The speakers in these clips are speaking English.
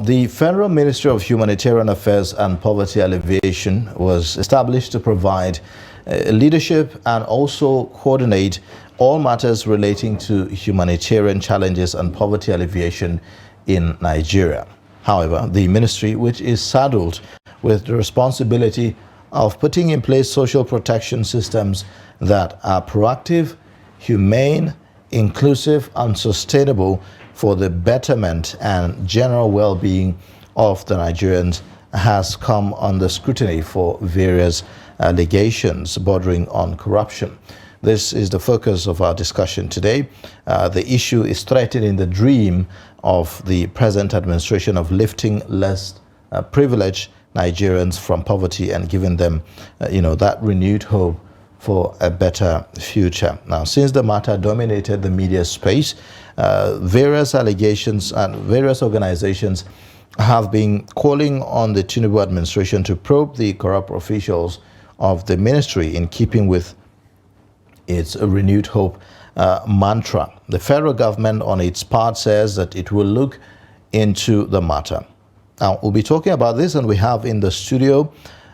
the Federal Ministry of Humanitarian Affairs and Poverty Alleviation was established to provide leadership and also coordinate all matters relating to humanitarian challenges and poverty alleviation in Nigeria. However, the ministry, which is saddled with the responsibility of putting in place social protection systems that are proactive, humane, inclusive, and sustainable for the betterment and general well-being of the Nigerians, has come under scrutiny for various allegations bordering on corruption. This is the focus of our discussion today. The issue is threatening the dream of the present administration of lifting less privileged Nigerians from poverty and giving them, that renewed hope for a better future. Now, since the matter dominated the media space, various allegations and various organizations have been calling on the Tinubu administration to probe the corrupt officials of the ministry in keeping with its renewed hope mantra. The federal government, on its part, says that it will look into the matter. Now, we'll be talking about this, and we have in the studio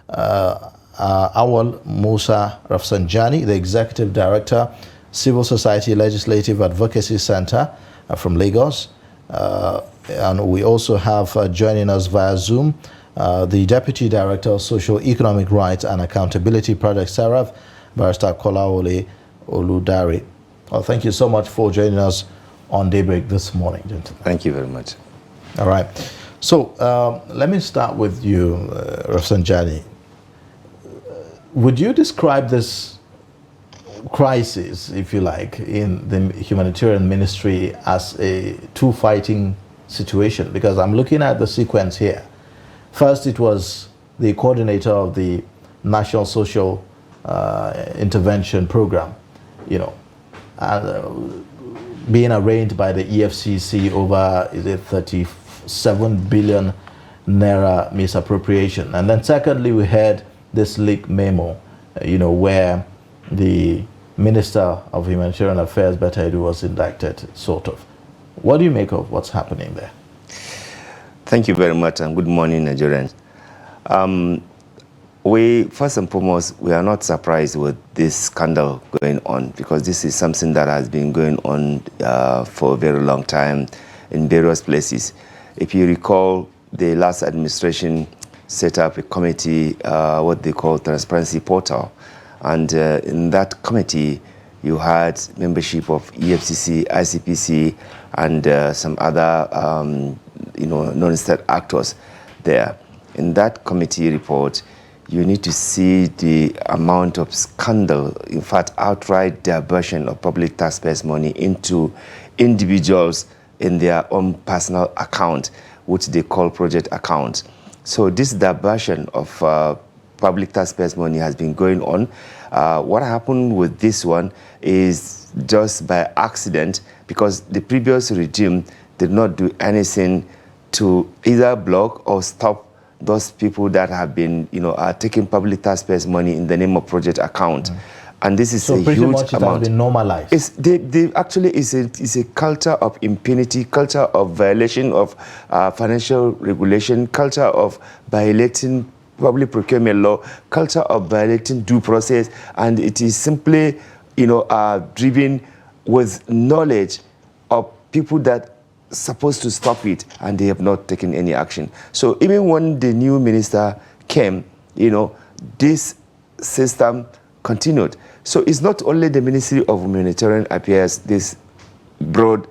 Awal Musa Rafsanjani, the Executive Director, Civil Society Legislative Advocacy Center from Lagos. And we also have joining us via Zoom, the Deputy Director of Social Economic Rights and Accountability Project, SERAF, Barrister Kolawole Oludare. Well, thank you so much for joining us on Daybreak this morning, gentlemen. Thank you very much. All right. So let me start with you, Rafsanjani. Would you describe this crisis, if you like, in the humanitarian ministry as a two-fighting situation? Because I'm looking at the sequence here. First, it was the coordinator of the National Social Intervention Program, being arraigned by the EFCC over, 37 billion naira misappropriation. And then secondly, we had this leaked memo, where the Minister of Humanitarian Affairs, Betaidu, was indicted, sort of. What do you make of what's happening there? Thank you very much, and good morning, Nigerians. First and foremost, we are not surprised with this scandal going on, because this is something that has been going on for a very long time in various places. If you recall, the last administration set up a committee, what they call Transparency Portal. And in that committee, you had membership of EFCC, ICPC, and some other, non-state actors there. In that committee report, you need to see the amount of scandal, in fact, outright diversion of public taxpayers' money into individuals in their own personal account, which they call project accounts. So this diversion of public taxpayers' money has been going on. What happened with this one is just by accident, because the previous regime did not do anything to either block or stop those people that have been, taking public taxpayers' money in the name of project account. And this is a huge amount. It has been normalized. They actually is a culture of impunity, culture of violation of financial regulation, culture of violating public procurement law, culture of violating due process, and it is simply, driven with knowledge of people that supposed to stop it, and they have not taken any action. So even when the new minister came, this system continued. So it's not only the Ministry of Humanitarian Affairs, this broad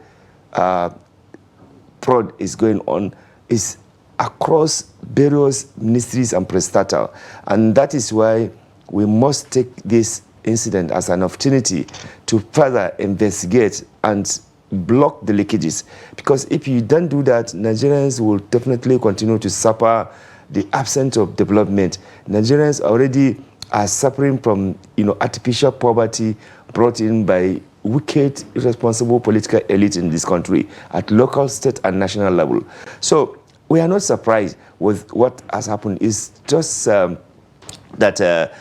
fraud is going on, is across various ministries and prestata. And that is why we must take this incident as an opportunity to further investigate and block the leakages. Because if you don't do that, Nigerians will definitely continue to suffer the absence of development. Nigerians already are suffering from, artificial poverty brought in by wicked, irresponsible political elite in this country at local, state, and national level. So we are not surprised with what has happened. It's just that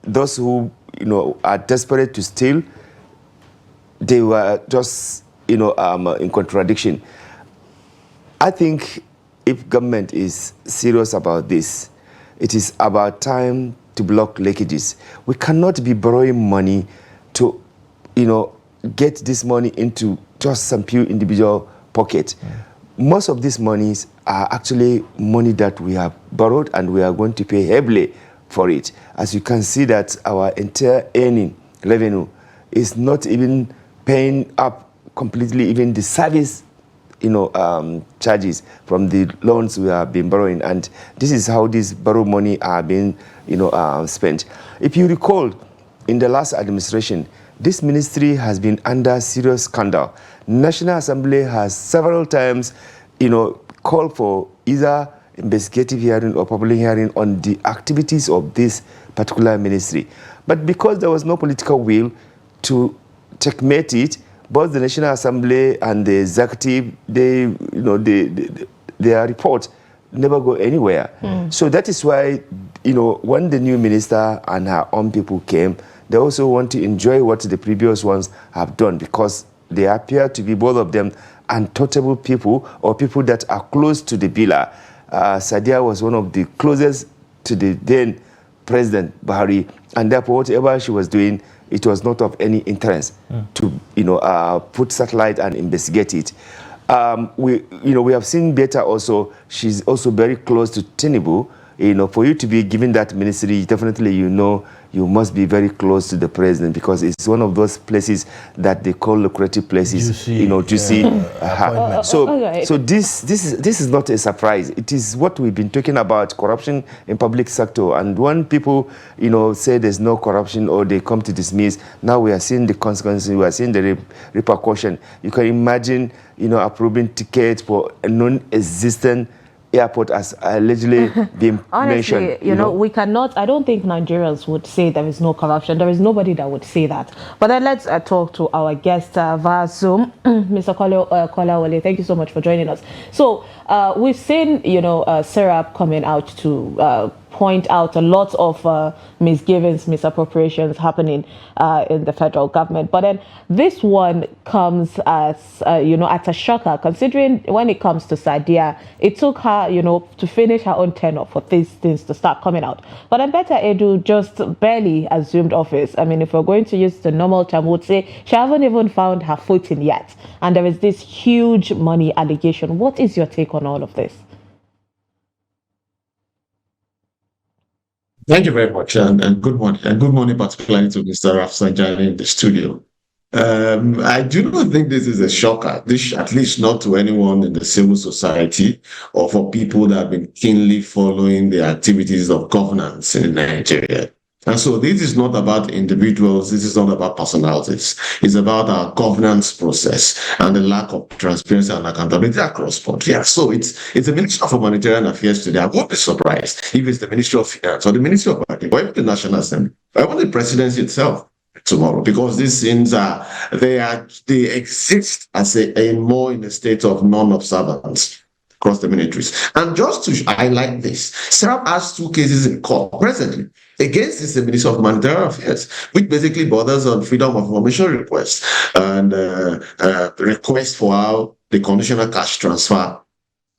those who, are desperate to steal, they were just, in contradiction. I think if government is serious about this, it is about time to block leakages. We cannot be borrowing money to, get this money into just some few individual pockets. Most of these monies are actually money that we have borrowed, and we are going to pay heavily for it. As you can see that our entire earning revenue is not even paying up completely even the service charges from the loans we have been borrowing, and this is how this borrowed money are being spent. If you recall, in the last administration, this ministry has been under serious scandal. National Assembly has several times called for either investigative hearing or public hearing on the activities of this particular ministry, but because there was no political will to checkmate it, both the National Assembly and the executive, their report never go anywhere. So that is why, when the new minister and her own people came, they also want to enjoy what the previous ones have done, because they appear to be, both of them, untouchable people, or people that are close to the pillar. Sadia was one of the closest to the then President Buhari, and therefore whatever she was doing, it was not of any interest to put satellite and investigate it. We have seen better also. She's also very close to Tinubu. For you to be given that ministry, definitely you must be very close to the president, because it's one of those places that they call lucrative places. Juicy. So this is not a surprise. It is what we've been talking about, corruption in public sector. And when people say there's no corruption, or they come to dismiss, now we are seeing the consequences. We are seeing the repercussion. You can imagine approving tickets for a non-existent airport as allegedly being Honestly, mentioned. we cannot, I don't think Nigerians would say there is no corruption. There is nobody that would say that. But then let's talk to our guest via Zoom, Mr. Kolawole. Thank you so much for joining us. So we've seen, Serap coming out to point out a lot of misgivings, misappropriations happening in the federal government. But then this one comes as, at a shocker, considering when it comes to Sadia, it took her, to finish her own tenure for these things to start coming out. But then Betta Edu just barely assumed office. I mean, if we're going to use the normal term, we would say she hasn't even found her footing yet. And there is this huge money allegation. What is your take on all of this? Thank you very much, and good morning. And good morning, particularly to Mr. Rafsanjani in the studio. I do not think this is a shocker, at least not to anyone in the civil society or for people that have been keenly following the activities of governance in Nigeria. And so this is not about individuals, this is not about personalities. It's about our governance process and the lack of transparency and accountability across board. Yeah, so it's the Ministry of Humanitarian Affairs today. I won't be surprised if it's the Ministry of Finance or the Ministry of Marketing or even the National Assembly or even the presidency itself tomorrow, because these things they exist as a more in a state of non-observance across the militaries. And just to highlight this, Serap has 2 cases in court presently against the Minister of Humanitarian Affairs, which basically borders on freedom of information requests and requests for how the conditional cash transfer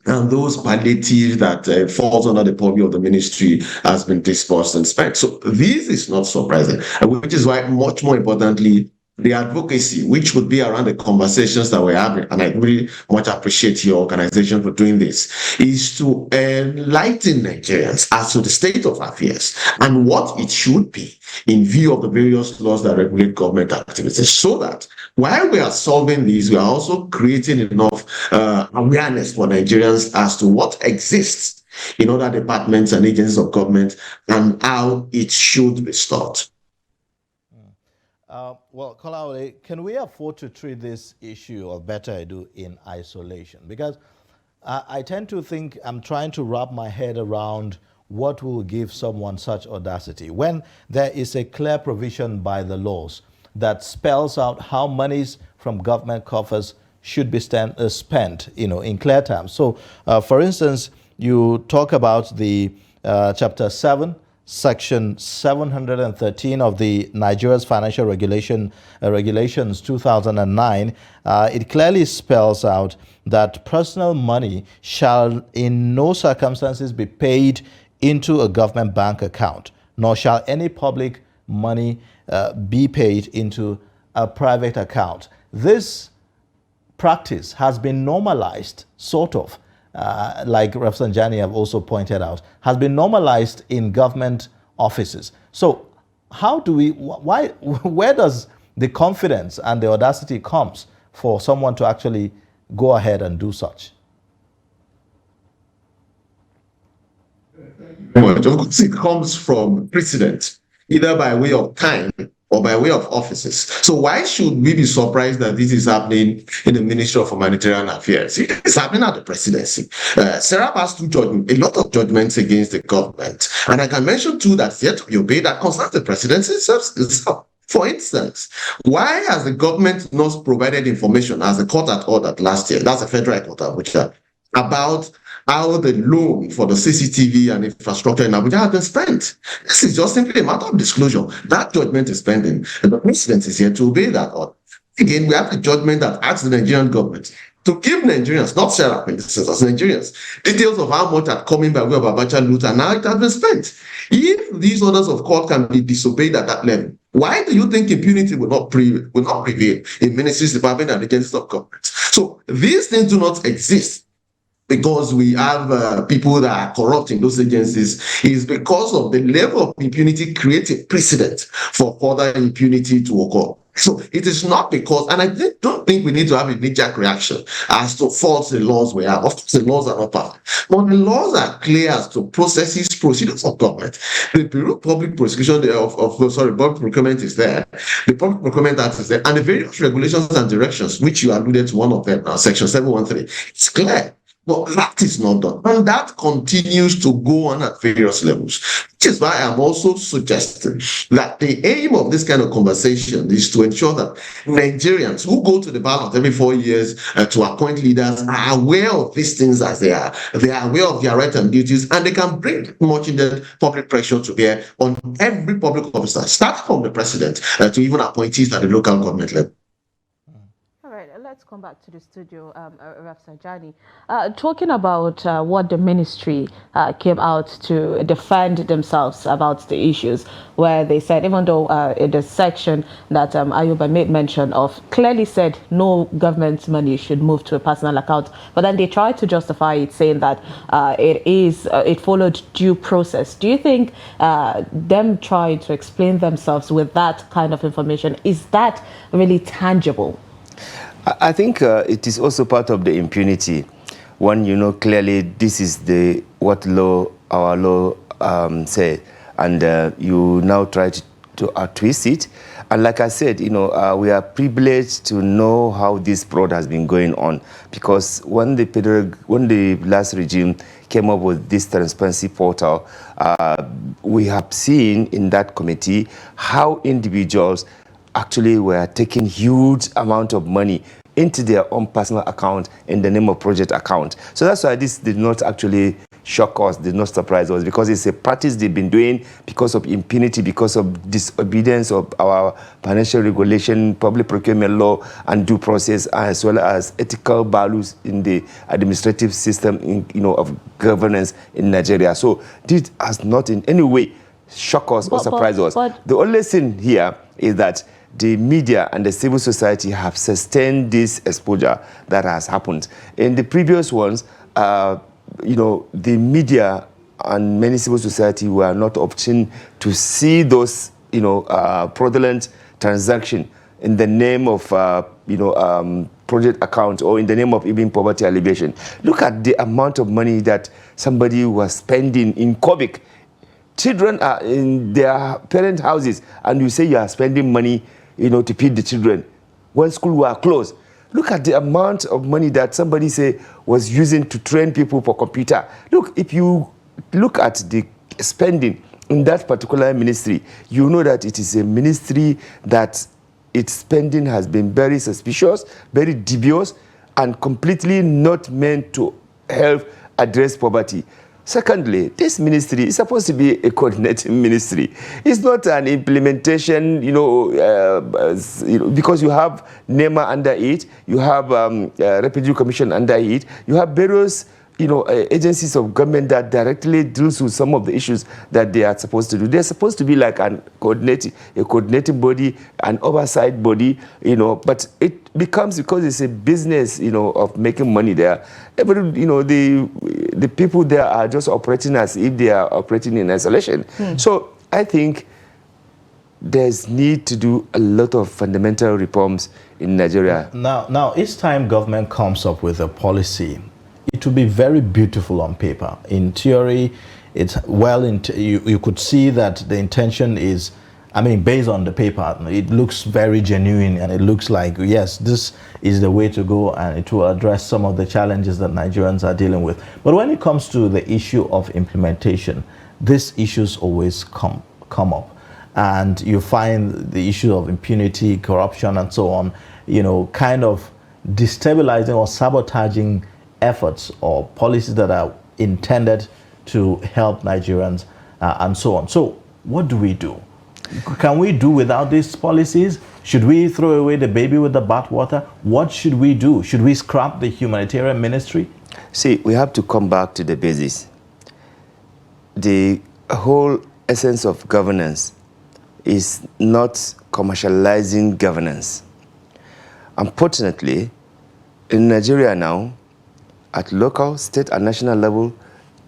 and those palliatives that falls under the purview of the ministry has been dispersed and spent. So this is not surprising, which is why, much more importantly, the advocacy, which would be around the conversations that we're having, and I really much appreciate your organization for doing this, is to enlighten Nigerians as to the state of affairs and what it should be in view of the various laws that regulate government activities, so that while we are solving these, we are also creating enough awareness for Nigerians as to what exists in other departments and agencies of government and how it should be stopped. Well, Kolawole, can we afford to treat this issue of Betta Edu in isolation? Because I tend to think I'm trying to wrap my head around what will give someone such audacity when there is a clear provision by the laws that spells out how monies from government coffers should be spent, in clear terms. So, for instance, you talk about the Chapter 7, Section 713 of the Nigeria's Financial Regulations 2009, it clearly spells out that personal money shall in no circumstances be paid into a government bank account, nor shall any public money be paid into a private account. This practice has been normalized, sort of, like Rafsanjani have also pointed out, has been normalized in government offices. So how do we, where does the confidence and the audacity comes for someone to actually go ahead and do such? Of course, it comes from precedent, either by way of time or by way of offices. So why should we be surprised that this is happening in the Ministry of Humanitarian Affairs? It is happening at the presidency. Sarah passed a lot of judgments against the government. And I can mention too that's yet to be obeyed that concerns the presidency itself. For instance, why has the government not provided information, as the court had ordered last year, that's a federal court Abuja, about how the loan for the CCTV and infrastructure in Abuja has been spent? This is just simply a matter of disclosure. That judgment is pending, and the president is here to obey that order. Again, we have a judgment that asks the Nigerian government to give Nigerians, not Sarah, as Nigerians, details of how much had come in by way of Abacha loot and how it has been spent. If these orders of court can be disobeyed at that level, why do you think impunity will not prevail in ministries, departments, and agencies of government? So these things do not exist because we have people that are corrupt in those agencies. Is because of the level of impunity creating precedent for further impunity to occur. So it is not because, and I don't think we need to have a knee-jerk reaction as to faults the laws we have. Of course, the laws are not perfect, but the laws are clear as to procedures of government. The Bureau of Public Prosecution public procurement is there. The Public Procurement Act is there, and the various regulations and directions, which you alluded to one of them, Section 713. It's clear. But that is not done. And that continues to go on at various levels. Which is why I'm also suggesting that the aim of this kind of conversation is to ensure that Nigerians who go to the ballot every 4 years to appoint leaders are aware of these things as they are. They are aware of their rights and duties, and they can bring much needed public pressure to bear on every public officer, starting from the president to even appointees at the local government level. Let's come back to the studio, Rafsanjani. Talking about what the ministry came out to defend themselves about the issues, where they said, even though in the section that Ayuba made mention of, clearly said no government money should move to a personal account, but then they tried to justify it, saying that it followed due process. Do you think them trying to explain themselves with that kind of information, is that really tangible? I think it is also part of the impunity. One, clearly this is what our law said, and you now try to twist it. And like I said, we are privileged to know how this fraud has been going on, because when the last regime came up with this transparency portal, we have seen in that committee how individuals actually were taking huge amount of money into their own personal account in the name of project account. So that's why this did not actually shock us, did not surprise us, because it's a practice they've been doing because of impunity, because of disobedience of our financial regulation, public procurement law, and due process, as well as ethical values in the administrative system of governance in Nigeria. So this has not in any way shock us or surprise us. The only thing here is that the media and the civil society have sustained this exposure that has happened. In the previous ones, the media and many civil society were not opting to see those, fraudulent transactions in the name of, project account or in the name of even poverty alleviation. Look at the amount of money that somebody was spending in COVID. Children are in their parent houses, and you say you are spending money, to feed the children when schools were closed. Look at the amount of money that somebody say was using to train people for computer. Look, if you look at the spending in that particular ministry, you know that it is a ministry that its spending has been very suspicious, very dubious, and completely not meant to help address poverty. Secondly, this ministry is supposed to be a coordinating ministry. It's not an implementation, because you have NEMA under it, you have Refugee Commission under it, you have various agencies of government that directly deals with some of the issues that they are supposed to do. They're supposed to be like a coordinating body, an oversight body, but it becomes, because it's a business, of making money there. The people there are just operating as if they are operating in isolation. So I think there's need to do a lot of fundamental reforms in Nigeria. Now, each time government comes up with a policy, it will be very beautiful on paper. In theory, it's you could see that the intention is, based on the paper, it looks very genuine, and it looks like, yes, this is the way to go, and it will address some of the challenges that Nigerians are dealing with. But when it comes to the issue of implementation, these issues always come up. And you find the issue of impunity, corruption, and so on, kind of destabilizing or sabotaging efforts or policies that are intended to help Nigerians and so on. So what do we do? Can we do without these policies? Should we throw away the baby with the bathwater? What should we do? Should we scrap the humanitarian ministry? See, we have to come back to the basis. The whole essence of governance is not commercializing governance. Unfortunately, in Nigeria now, at local, state, and national level,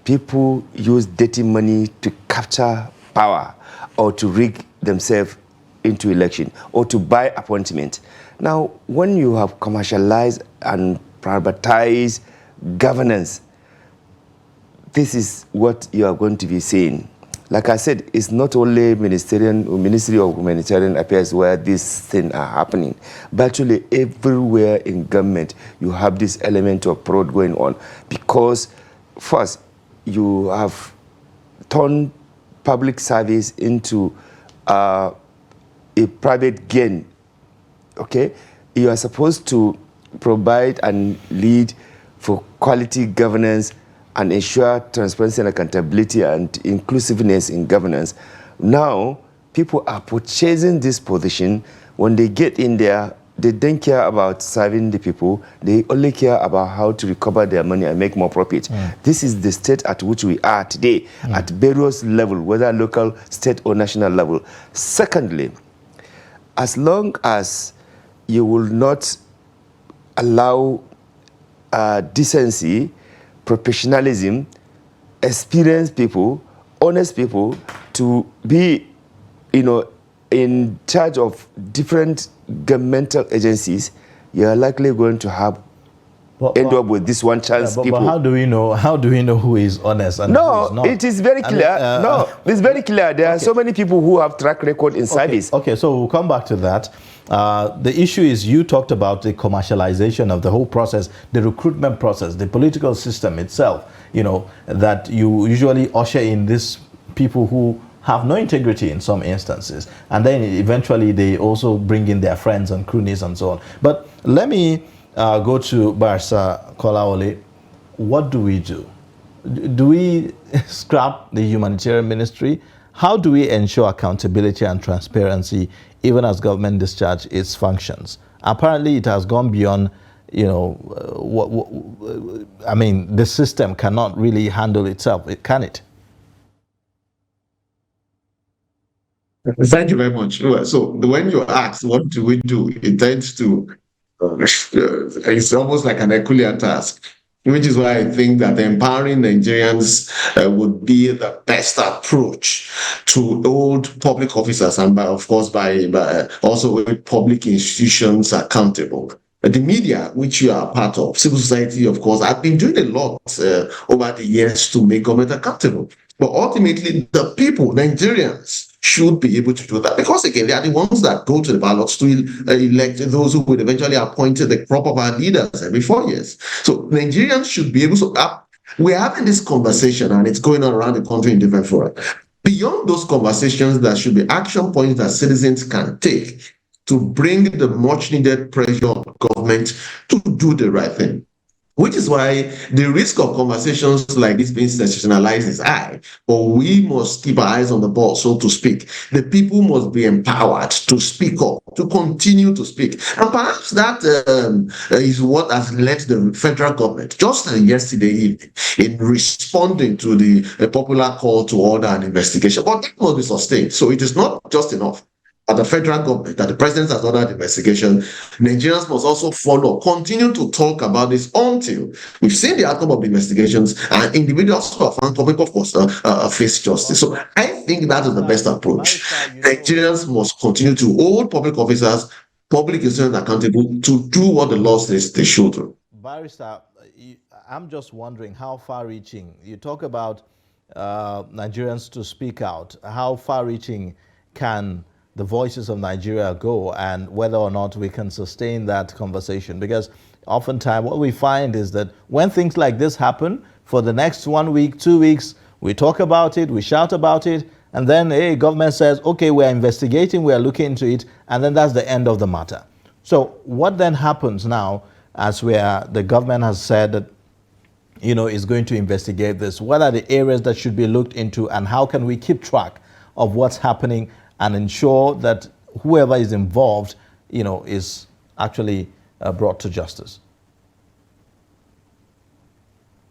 people use dirty money to capture power or to rig themselves into election or to buy appointment. Now, when you have commercialized and privatized governance, this is what you are going to be seeing. Like I said, it's not only Ministry of Humanitarian Affairs where these things are happening. Virtually everywhere in government, you have this element of fraud going on. Because first, you have turned public service into a private gain. Okay? You are supposed to provide and lead for quality governance and ensure transparency and accountability and inclusiveness in governance. Now, people are purchasing this position. When they get in there, they don't care about serving the people. They only care about how to recover their money and make more profit. This is the state at which we are today, at various levels, whether local, state, or national level. Secondly, as long as you will not allow decency, professionalism, experienced people, honest people to be, in charge of different governmental agencies, you are likely going to end up with this one chance people. But how do we know? How do we know who is honest and who is not? It is very clear. It's very clear. There are so many people who have track record in service. Okay, so we'll come back to that. The issue is, you talked about the commercialization of the whole process, the recruitment process, the political system itself, that you usually usher in these people who have no integrity in some instances. And then eventually they also bring in their friends and cronies and so on. But let me go to Barrister Kolawole. What do we do? Do we scrap the humanitarian ministry? How do we ensure accountability and transparency even as government discharge its functions? Apparently, it has gone beyond, the system cannot really handle itself, can it? Thank you very much. So when you ask, what do we do? It tends to, it's almost like an Herculean task, which is why I think that empowering Nigerians would be the best approach to hold public officers and, of course, by also public institutions accountable. The media, which you are part of, civil society, of course, have been doing a lot over the years to make government accountable. But ultimately, the people, Nigerians, should be able to do that. Because, again, they are the ones that go to the ballots to elect those who would eventually appoint the crop of our leaders every 4 years. So Nigerians should be able to... we're having this conversation, and it's going on around the country in different fora. Beyond those conversations, there should be action points that citizens can take to bring the much-needed pressure on government to do the right thing. Which is why the risk of conversations like this being sensationalized is high. But we must keep our eyes on the ball, so to speak. The people must be empowered to speak up, to continue to speak. And perhaps that is what has led the federal government, just yesterday evening, in responding to the popular call to order and investigation. But that must be sustained. So it is not just enough at the federal government that the president has ordered investigation. Nigerians must also follow, continue to talk about this until we've seen the outcome of the investigations and individuals who are found culpable, of course, face justice. So I think that is the best approach. Nigerians must continue to hold public officers, public institutions accountable to do what the law says they should do. Barrister, I'm just wondering how far-reaching, you talk about Nigerians to speak out, how far-reaching can the voices of Nigeria go, and whether or not we can sustain that conversation? Because oftentimes what we find is that when things like this happen, for the next 1 week, 2 weeks, we talk about it, we shout about it, and then, hey, government says, okay, we're investigating, we're looking into it, and then that's the end of the matter. So what then happens now, as the government has said that, you know, is going to investigate this? What are the areas that should be looked into, and how can we keep track of what's happening and ensure that whoever is involved, you know, is actually brought to justice?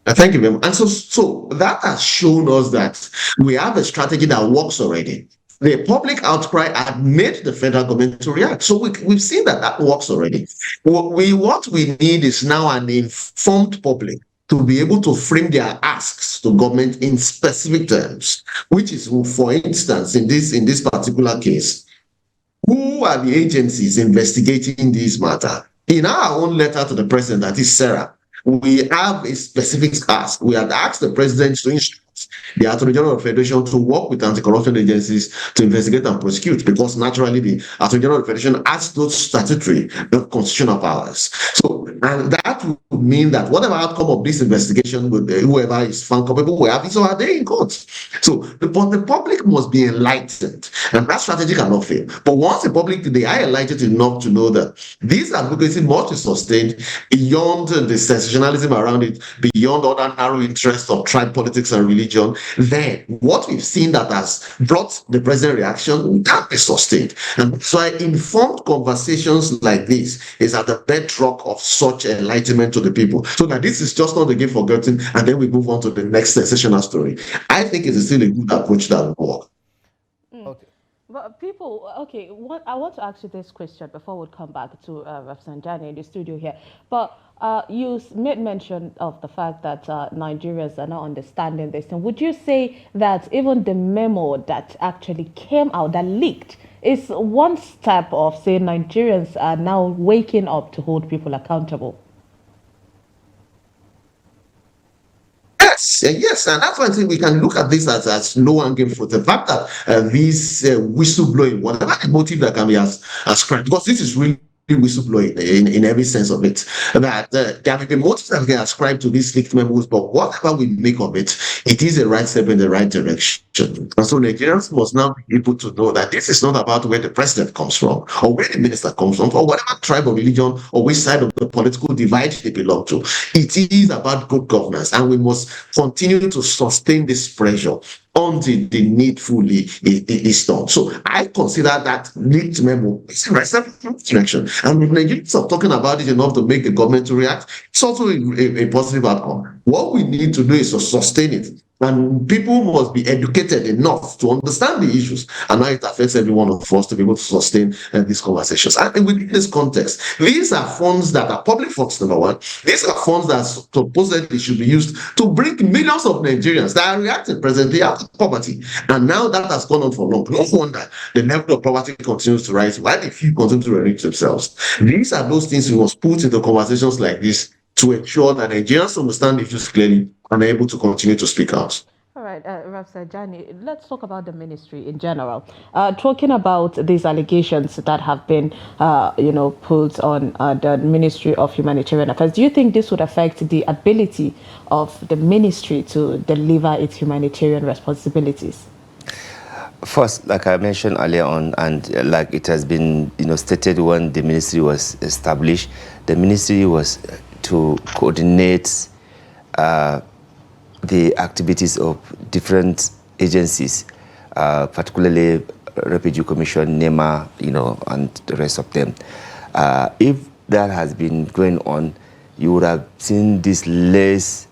Thank you very much. And so that has shown us that we have a strategy that works already. The public outcry had made the federal government to react. So we've seen that works already. What we need is now an informed public to be able to frame their asks to government in specific terms, which is, for instance, in this particular case, who are the agencies investigating this matter? In our own letter to the president, that is Sarah, we have a specific ask. We had asked the president to instruct the Attorney General of the Federation to work with anti-corruption agencies to investigate and prosecute, because naturally the Attorney General of the Federation has those statutory constitutional powers. So, and that would mean that whatever outcome of this investigation, with whoever is found culpable, will have it, so are they in court. So the public must be enlightened, and that strategy cannot fail. But once the public, they are enlightened enough to know that this advocacy must be sustained beyond the sensationalism around it, beyond other narrow interests of tribe politics and religion, then what we've seen that has brought the present reaction can be sustained. And so informed conversations like this is at the bedrock of such enlightenment to the people, so that this is just not a game forgotten and then we move on to the next sensational story. I think it is still a good approach that will work. Okay. But people, okay, I want to ask you this question before we come back to Rafsanjani in the studio here. But you made mention of the fact that Nigerians are not understanding this. And would you say that even the memo that actually came out, that leaked, is one step of saying Nigerians are now waking up to hold people accountable? Yes, and that's why I think we can look at this as low-hanging fruit. The fact that this whistleblowing, whatever the motive that can be ascribed, because this is really whistleblowing in every sense of it, that there may be motives that we can ascribe to these leaked memos, but whatever we make of it, it is a right step in the right direction. And so Nigerians must now be able to know that this is not about where the president comes from, or where the minister comes from, or whatever tribe or religion or which side of the political divide they belong to. It is about good governance, and we must continue to sustain this pressure until the needful is done. So I consider that leaked memo is a right step in the direction. And if Nigerians are talking about it enough to make the government to react, it's also a positive outcome. What we need to do is to sustain it. And people must be educated enough to understand the issues and how it affects every one of us to be able to sustain these conversations. And within this context, these are funds that are public funds, number one. These are funds that supposedly should be used to bring millions of Nigerians that are reacting presently out of poverty. And now that has gone on for long. No wonder the level of poverty continues to rise while the few continue to enrich themselves. These are those things we must put into conversations like this to ensure that Nigerians understand the issues clearly and are able to continue to speak out. All right, Rafsanjani, let's talk about the ministry in general. Talking about these allegations that have been, put on the Ministry of Humanitarian Affairs, do you think this would affect the ability of the ministry to deliver its humanitarian responsibilities? First, like I mentioned earlier on, and like it has been stated when the ministry was established, the ministry was to coordinate the activities of different agencies, particularly Refugee Commission, NEMA, and the rest of them. If that has been going on, you would have seen this less,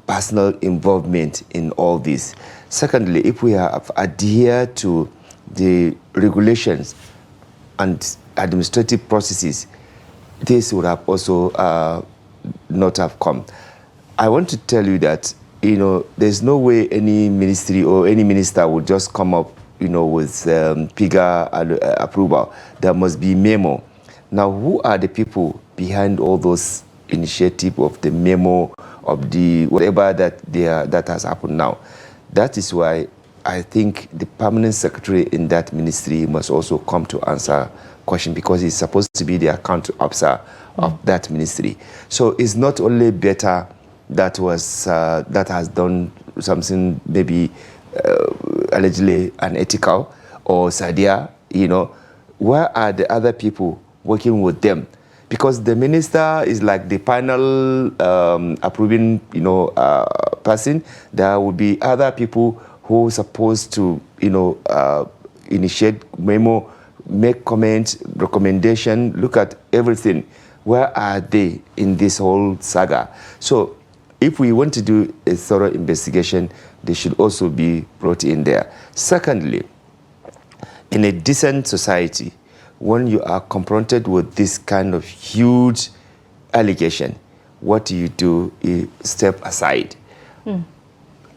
personal involvement in all this. Secondly, if we have adhered to the regulations and administrative processes, this would have also not have come. I want to tell you that, there's no way any ministry or any minister would just come up, with PIGA approval. There must be memo. Now, who are the people behind all those initiatives of the memo, of the whatever that has happened now? That is why I think the permanent secretary in that ministry must also come to answer question, because he's supposed to be the account officer of that ministry. So it's not only better that has done something maybe allegedly unethical or Sadia, where are the other people working with them? Because the minister is like the final approving, person. There will be other people who are supposed to, initiate memo, make comments, recommendation, look at everything. Where are they in this whole saga? So if we want to do a thorough investigation, they should also be brought in there. Secondly, in a decent society, when you are confronted with this kind of huge allegation, what do? You step aside,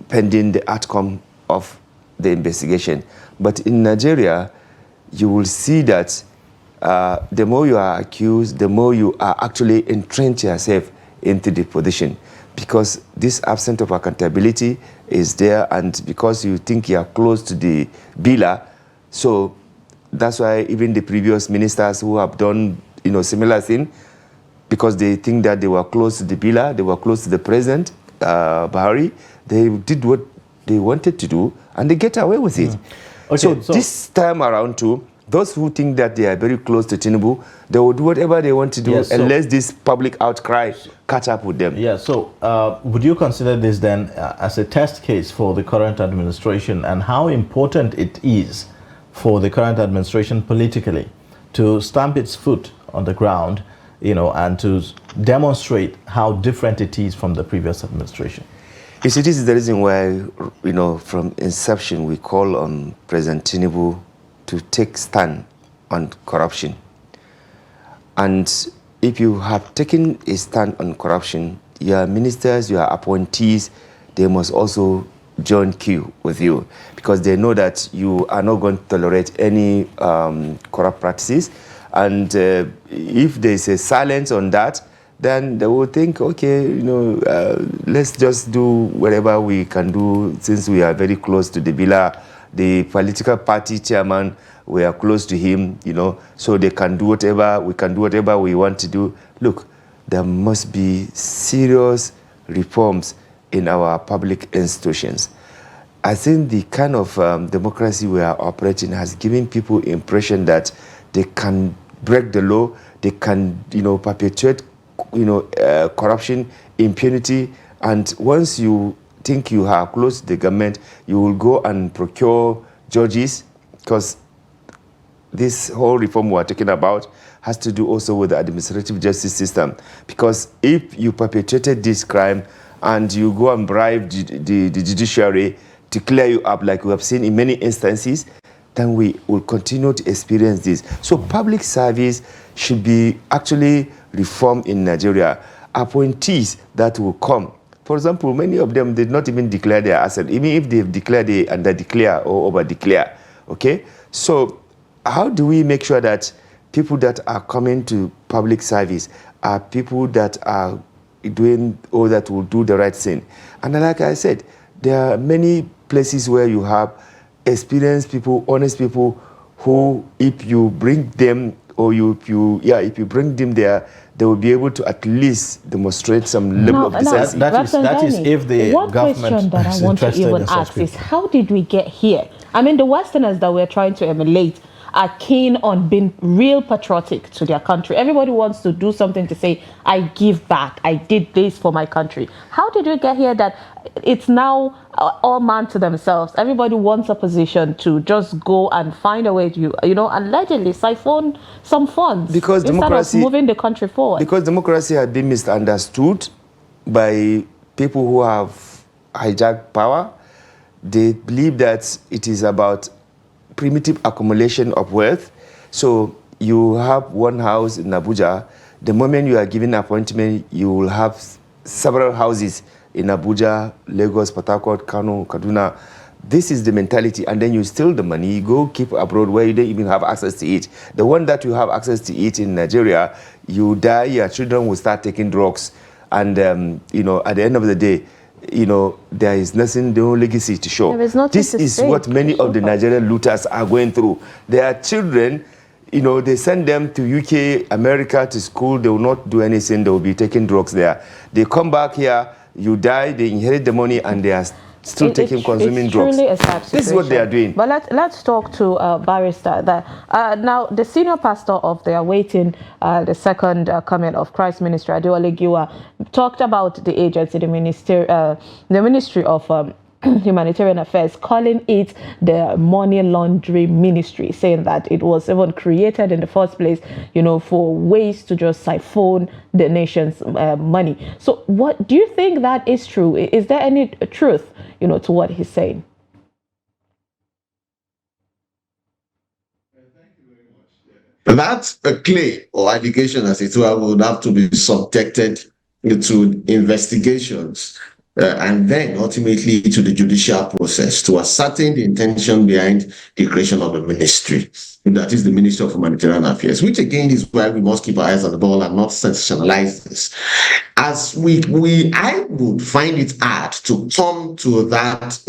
pending the outcome of the investigation. But in Nigeria, you will see that the more you are accused, the more you are actually entrench yourself into the position, because this absence of accountability is there, and because you think you are close to the biller, so that's why even the previous ministers who have done similar thing, because they think that they were close to the biller, they were close to the president, Buhari, they did what they wanted to do and they get away with it. Okay, so this time around too, those who think that they are very close to Tinubu, they will do whatever they want to do, unless this public outcry catch up with them. Yeah, so would you consider this then as a test case for the current administration, and how important it is for the current administration politically to stamp its foot on the ground, and to demonstrate how different it is from the previous administration? You see, this is the reason why, from inception, we call on President Tinubu to take stand on corruption. And if you have taken a stand on corruption, your ministers, your appointees, they must also join queue with you, because they know that you are not going to tolerate any corrupt practices. And if there is a silence on that, then they will think, okay, let's just do whatever we can do, since we are very close to the biller, the political party chairman, we are close to him, so they can do whatever, we can do whatever we want to do. Look, there must be serious reforms in our public institutions. I think the kind of democracy we are operating has given people impression that they can break the law, they can, perpetuate, corruption, impunity, and once you think you are close to the government, you will go and procure judges, because this whole reform we are talking about has to do also with the administrative justice system. Because if you perpetrated this crime and you go and bribe the judiciary to clear you up, like we have seen in many instances, then we will continue to experience this. So public service should be actually reformed in Nigeria. Appointees that will come, for example, many of them did not even declare their asset. Even if they've declared, they under-declare or over-declare. Okay? So how do we make sure that people that are coming to public service are people that are doing, or that will do the right thing? And like I said, there are many places where you have experienced people, honest people, who, if you bring them, or if you bring them there, they will be able to at least demonstrate some level of decency. That is if the one government question that I want to even ask is, how did we get here? I mean, the Westerners that we're trying to emulate are keen on being real patriotic to their country. Everybody wants to do something to say, I give back, I did this for my country. How did we get here that it's now all man to themselves? Everybody wants a position to just go and find a way to, allegedly siphon some funds because instead of moving the country forward. Because democracy had been misunderstood by people who have hijacked power. They believe that it is about primitive accumulation of wealth. So you have one house in Abuja. The moment you are given an appointment, you will have several houses in Abuja, Lagos, Port Harcourt, Kano, Kaduna. This is the mentality, and then you steal the money, you go keep abroad where you don't even have access to it. The one that you have access to it in Nigeria, you die, your children will start taking drugs, and at the end of the day, there is nothing, no legacy to show. This is what many of the Nigerian looters are going through. Their children, they send them to UK, America to school, they will not do anything, they will be taking drugs there. They come back here, you die, they inherit the money, and they are still consuming drugs. Truly a sad situation. This is what they are doing. But let's talk to Barrister. Now, the senior pastor of the awaiting the second coming of Christ Ministry, Adewale Giwa, talked about the agency, the Ministry of Humanitarian Affairs, calling it the money laundering ministry, saying that it was even created in the first place, for ways to just siphon the nation's money. So what do you think that is true? Is there any truth, to what he's saying? That's a claim or allegation, as it were, would have to be subjected to investigations and then ultimately to the judicial process to ascertain the intention behind the creation of the ministry. That is the Ministry of Humanitarian Affairs, which again is why we must keep our eyes on the ball and not sensationalize this. As I would find it hard to come to that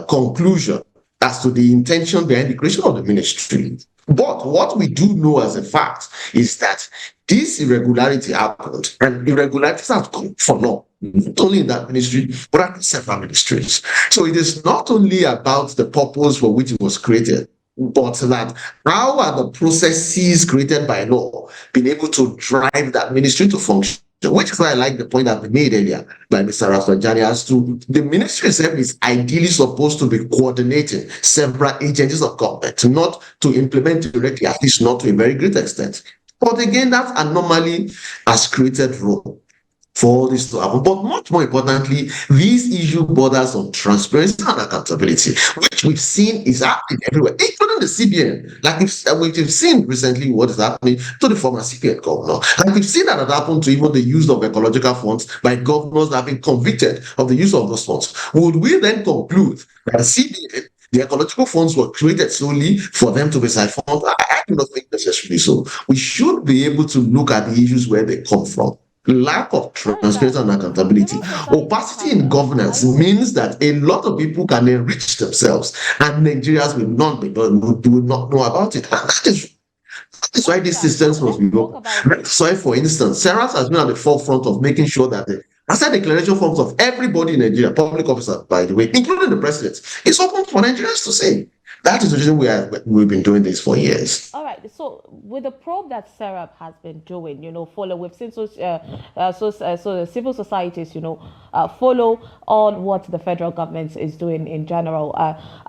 conclusion as to the intention behind the creation of the ministry. But what we do know as a fact is that this irregularity happened, and irregularities have come for long, not only in that ministry, but at several ministries. So it is not only about the purpose for which it was created, but that how are the processes created by law being able to drive that ministry to function? Which is why I like the point that we made earlier by Mr. Rafsanjani as to the ministry itself is ideally supposed to be coordinating several agencies of government, not to implement directly, at least not to a very great extent. But again, that anomaly has created role for all this to happen. But much more importantly, this issue borders on transparency and accountability, which we've seen is happening everywhere, including the CBN. Like we've seen recently what is happening to the former CBN governor. And we've seen that it happened to even the use of ecological funds by governors that have been convicted of the use of those funds. Would we then conclude that the CBN, the ecological funds were created solely for them to be siphoned? I do not think necessarily so. We should be able to look at the issues where they come from. Lack of transparency and accountability. Opacity in governance means that a lot of people can enrich themselves and Nigerians will not know about it. And that's why these systems must be open. So, for instance, Sarah has been at the forefront of making sure that the asset declaration forms of everybody in Nigeria, public officers, by the way, including the president, is open for Nigerians to say. That is the reason we've been doing this for years. All right. So with the probe that Serap has been doing, we've seen so the civil societies, follow on what the federal government is doing in general.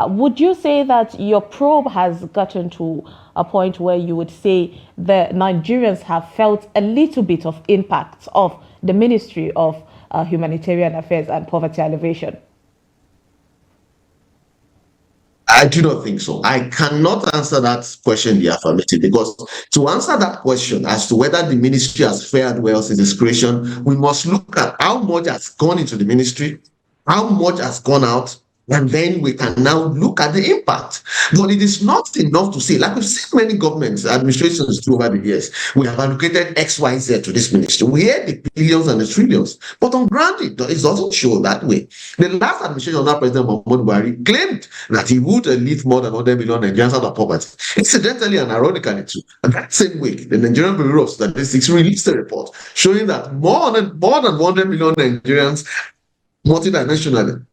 Would you say that your probe has gotten to a point where you would say the Nigerians have felt a little bit of impact of the Ministry of Humanitarian Affairs and Poverty Alleviation? I do not think so. I cannot answer that question in the affirmative, because to answer that question as to whether the ministry has fared well since its creation, we must look at how much has gone into the ministry, how much has gone out, and then we can now look at the impact. But it is not enough to say, like we've seen many governments, administrations do over the years, we have allocated X, Y, Z to this ministry. We hear the billions and the trillions, but on ground, it doesn't show that way. The last administration of President Muhammadu Buhari claimed that he would lift more than 100 million Nigerians out of poverty. Incidentally and ironically too, and that same week, the Nigerian Bureau of Statistics released a report showing that more than 100 million Nigerians multidimensionally.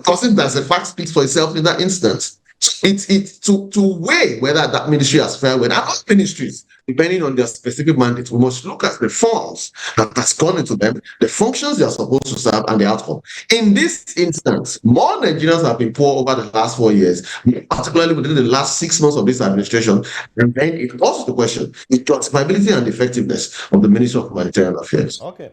Doesn't as a fact speaks for itself in that instance. It's to weigh whether that ministry has failed with other ministries, depending on their specific mandate. We must look at the funds that has gone into them, the functions they are supposed to serve, and the outcome. In this instance, more Nigerians have been poor over the last 4 years, particularly within the last 6 months of this administration. And then it calls the question: the justifiability and effectiveness of the Ministry of Humanitarian Affairs. Okay.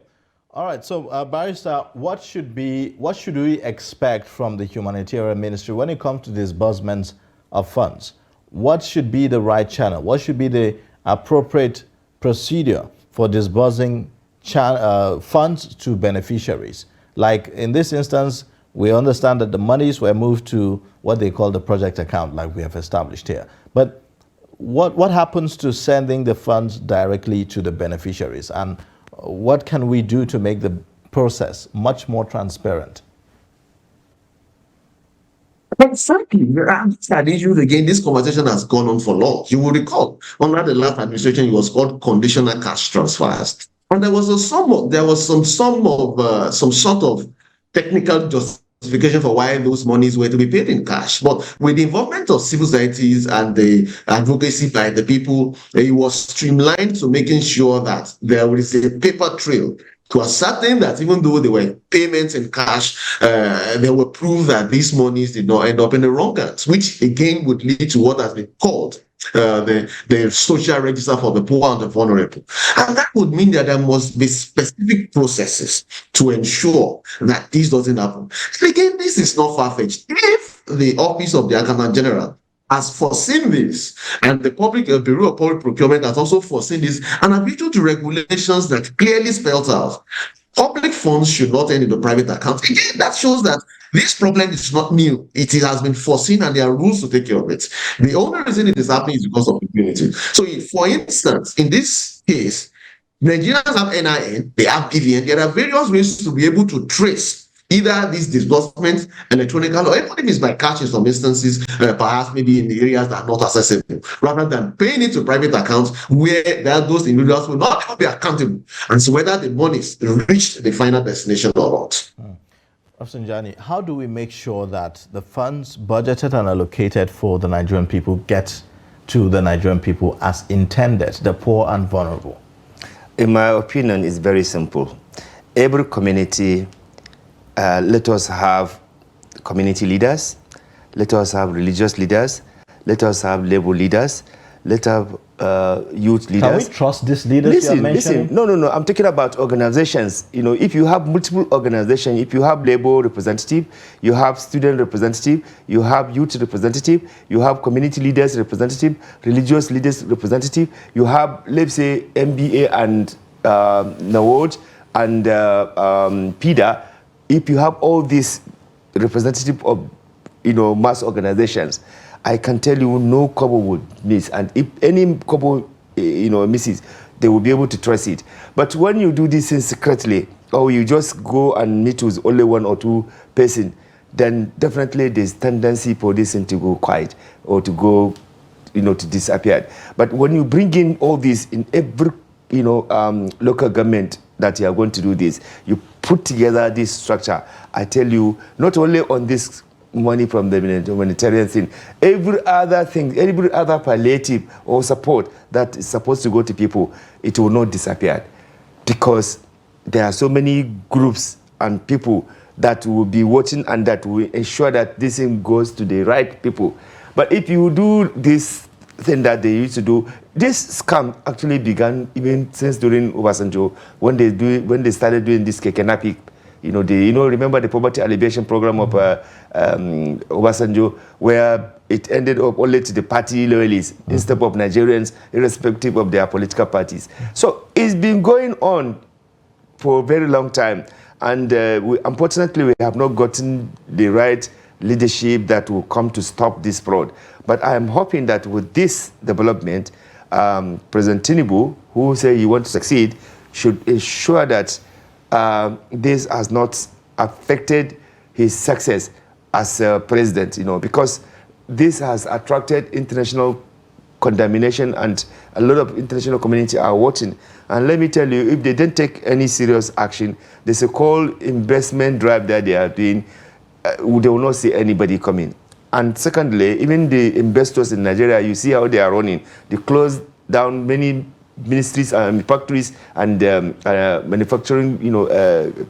All right. So, Barrister, what should we expect from the humanitarian ministry when it comes to disbursements of funds? What should be the right channel? What should be the appropriate procedure for disbursing funds to beneficiaries? Like in this instance, we understand that the monies were moved to what they call the project account, like we have established here. But what happens to sending the funds directly to the beneficiaries, and what can we do to make the process much more transparent? Exactly. That issues again. This conversation has gone on for long. You will recall under the last administration, it was called conditional cash transfers, and there was some sort of technical justification for why those monies were to be paid in cash. But with the involvement of civil societies and the advocacy by the people, it was streamlined to making sure that there is a paper trail to ascertain that even though there were payments in cash, there were proof that these monies did not end up in the wrong hands, which again would lead to what has been called the social register for the poor and the vulnerable. And that would mean that there must be specific processes to ensure that this doesn't happen. And again, this is not far-fetched. If the Office of the Accountant General has foreseen this, and the Bureau of Public Procurement has also foreseen this, and have issued regulations that clearly spells out public funds should not end in the private account. Again, that shows that this problem is not new. It has been foreseen, and there are rules to take care of it. The only reason it is happening is because of impunity. So, for instance, in this case, Nigerians have NIN, they have BVN. There are various ways to be able to trace either these disbursements electronically, or even if it's by cash in some instances, perhaps maybe in the areas that are not accessible, rather than paying it to private accounts where those individuals will not even be accountable, and so whether the monies reached the final destination or not. Rafsanjani, how do we make sure that the funds budgeted and allocated for the Nigerian people get to the Nigerian people as intended, the poor and vulnerable? In my opinion, it's very simple. Every community, let us have community leaders, let us have religious leaders, let us have labor leaders, let us have youth leaders. Can we trust these leaders you are mentioning? Listen, no, I'm talking about organizations. You know, if you have multiple organizations, if you have labor representative, you have student representative, you have youth representative, you have community leaders representative, religious leaders representative, you have, let's say, MBA and NAWOD and PIDA. If you have all these representative of, mass organizations, I can tell you no kobo would miss. And if any kobo, misses, they will be able to trace it. But when you do this thing secretly, or you just go and meet with only one or two person, then definitely there's tendency for this thing to go quiet or to go, to disappear. But when you bring in all this in every, local government that you are going to do this, you put together this structure. I tell you, not only on this money from the humanitarian thing, every other thing, every other palliative or support that is supposed to go to people, it will not disappear, because there are so many groups and people that will be watching and that will ensure that this thing goes to the right people. But if you do this thing that they used to do, this scam actually began even since during Obasanjo, when they started doing this kekenapi. Remember the poverty alleviation program of Obasanjo, where it ended up only to the party loyalists instead of Nigerians, irrespective of their political parties. So it's been going on for a very long time, and unfortunately we have not gotten the right leadership that will come to stop this fraud. But I am hoping that with this development, President Tinubu, who say he wants to succeed, should ensure that this has not affected his success as president, because this has attracted international condemnation, and a lot of international community are watching. And let me tell you, if they don't take any serious action, there's a called investment drive that they are doing, they will not see anybody coming. And secondly, even the investors in Nigeria, you see how they are running. They closed down many ministries and factories, and manufacturing,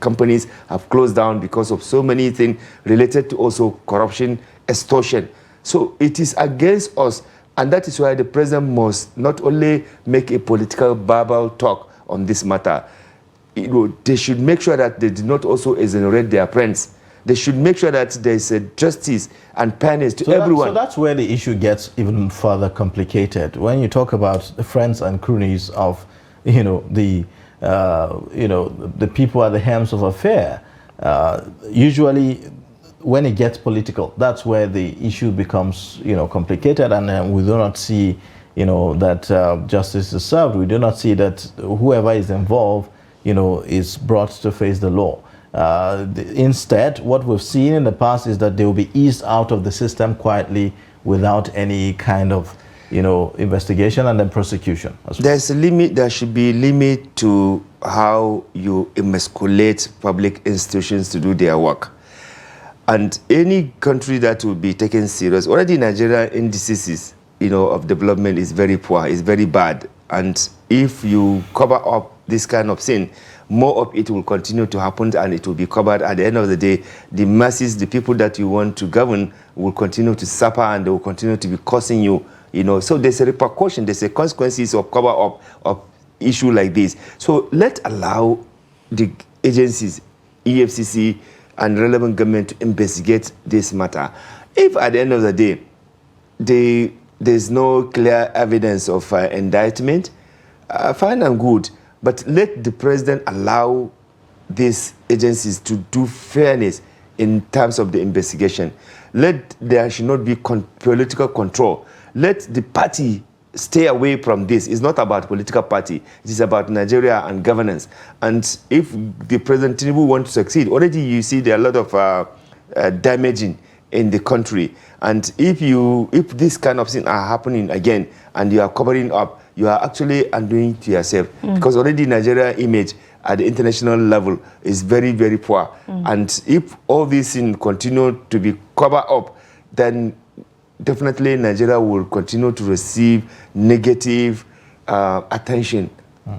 companies have closed down because of so many things related to also corruption, extortion. So it is against us, and that is why the president must not only make a political verbal talk on this matter. They should make sure that they do not also exonerate their friends. They should make sure that there is a justice and fairness to everyone. So that's where the issue gets even further complicated. When you talk about the friends and cronies of, the people at the helms of affair, usually when it gets political, that's where the issue becomes, complicated, and we do not see, that justice is served. We do not see that whoever is involved, is brought to face the law. Instead, what we've seen in the past is that they will be eased out of the system quietly without any kind of, investigation and then prosecution. There's a limit. There should be a limit to how you emasculate public institutions to do their work. And any country that will be taken serious, already Nigeria indices, of development is very poor, is very bad. And if you cover up this kind of sin, more of it will continue to happen, and it will be covered. At the end of the day, the masses, the people that you want to govern, will continue to suffer, and they will continue to be causing you, So there's a repercussion, there's a consequences of cover up of issue like this. So let's allow the agencies, EFCC, and relevant government to investigate this matter. If at the end of the day, there's no clear evidence of indictment, fine and good. But let the president allow these agencies to do fairness in terms of the investigation. There should not be political control. Let the party stay away from this. It's not about political party. It is about Nigeria and governance. And if the President Tinubu wants to succeed, already you see there are a lot of damaging in the country. And if this kind of things are happening again and you are covering up, you are actually undoing to yourself, because already Nigeria image at the international level is very, very poor. And if all these things continue to be covered up, then definitely Nigeria will continue to receive negative attention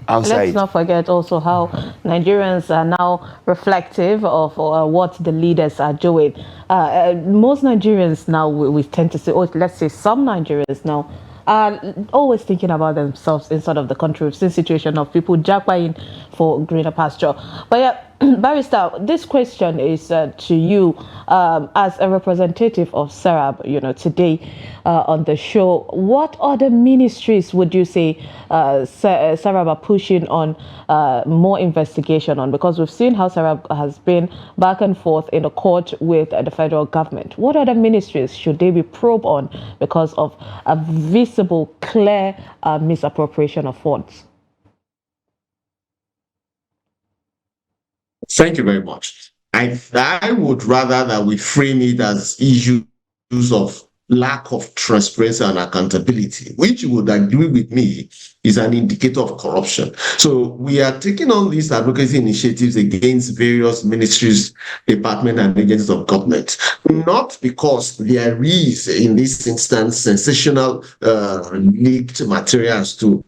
outside. Let's not forget also how Nigerians are now reflective of what the leaders are doing. Most Nigerians now, we tend to say, let's say some Nigerians now, are always thinking about themselves inside of the country. We've seen situation of people jackpying for greener pasture. But yeah, Barrister, this question is to you as a representative of SERAB, today on the show. What other ministries would you say SERAB are pushing on more investigation on? Because we've seen how SERAB has been back and forth in the court with the federal government. What other ministries should they be probed on because of a visible, clear misappropriation of funds? Thank you very much. I would rather that we frame it as issues of lack of transparency and accountability, which you would agree with me is an indicator of corruption. So we are taking on these advocacy initiatives against various ministries, departments, and agencies of government, not because there is, in this instance, sensational leaked materials to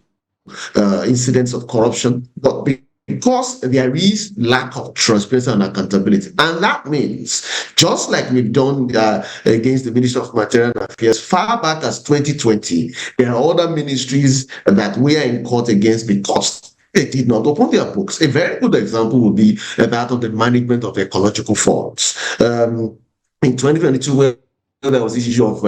incidents of corruption, but because there is lack of transparency and accountability. And that means, just like we've done against the Ministry of Material Affairs far back as 2020, there are other ministries that we are in court against because they did not open their books. A very good example would be that of the management of ecological funds. In 2022, where there was this issue of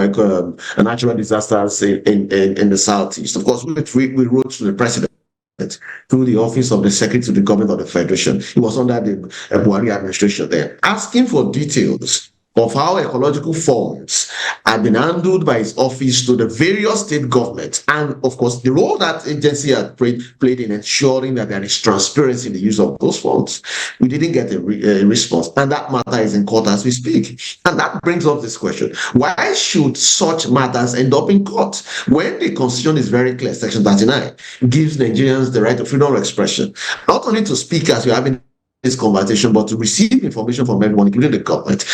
natural disasters in the southeast. Of course, we wrote to the president through the office of the Secretary to the Government of the Federation. It was under the Buhari administration then, asking for details of how ecological funds had been handled by his office to the various state governments, and of course the role that agency had played in ensuring that there is transparency in the use of those funds. We didn't get a response, and that matter is in court as we speak. And that brings up this question: why should such matters end up in court when the Constitution is very clear? Section 39 gives Nigerians the right of freedom of expression, not only to speak as you're having this conversation, but to receive information from everyone, including the government.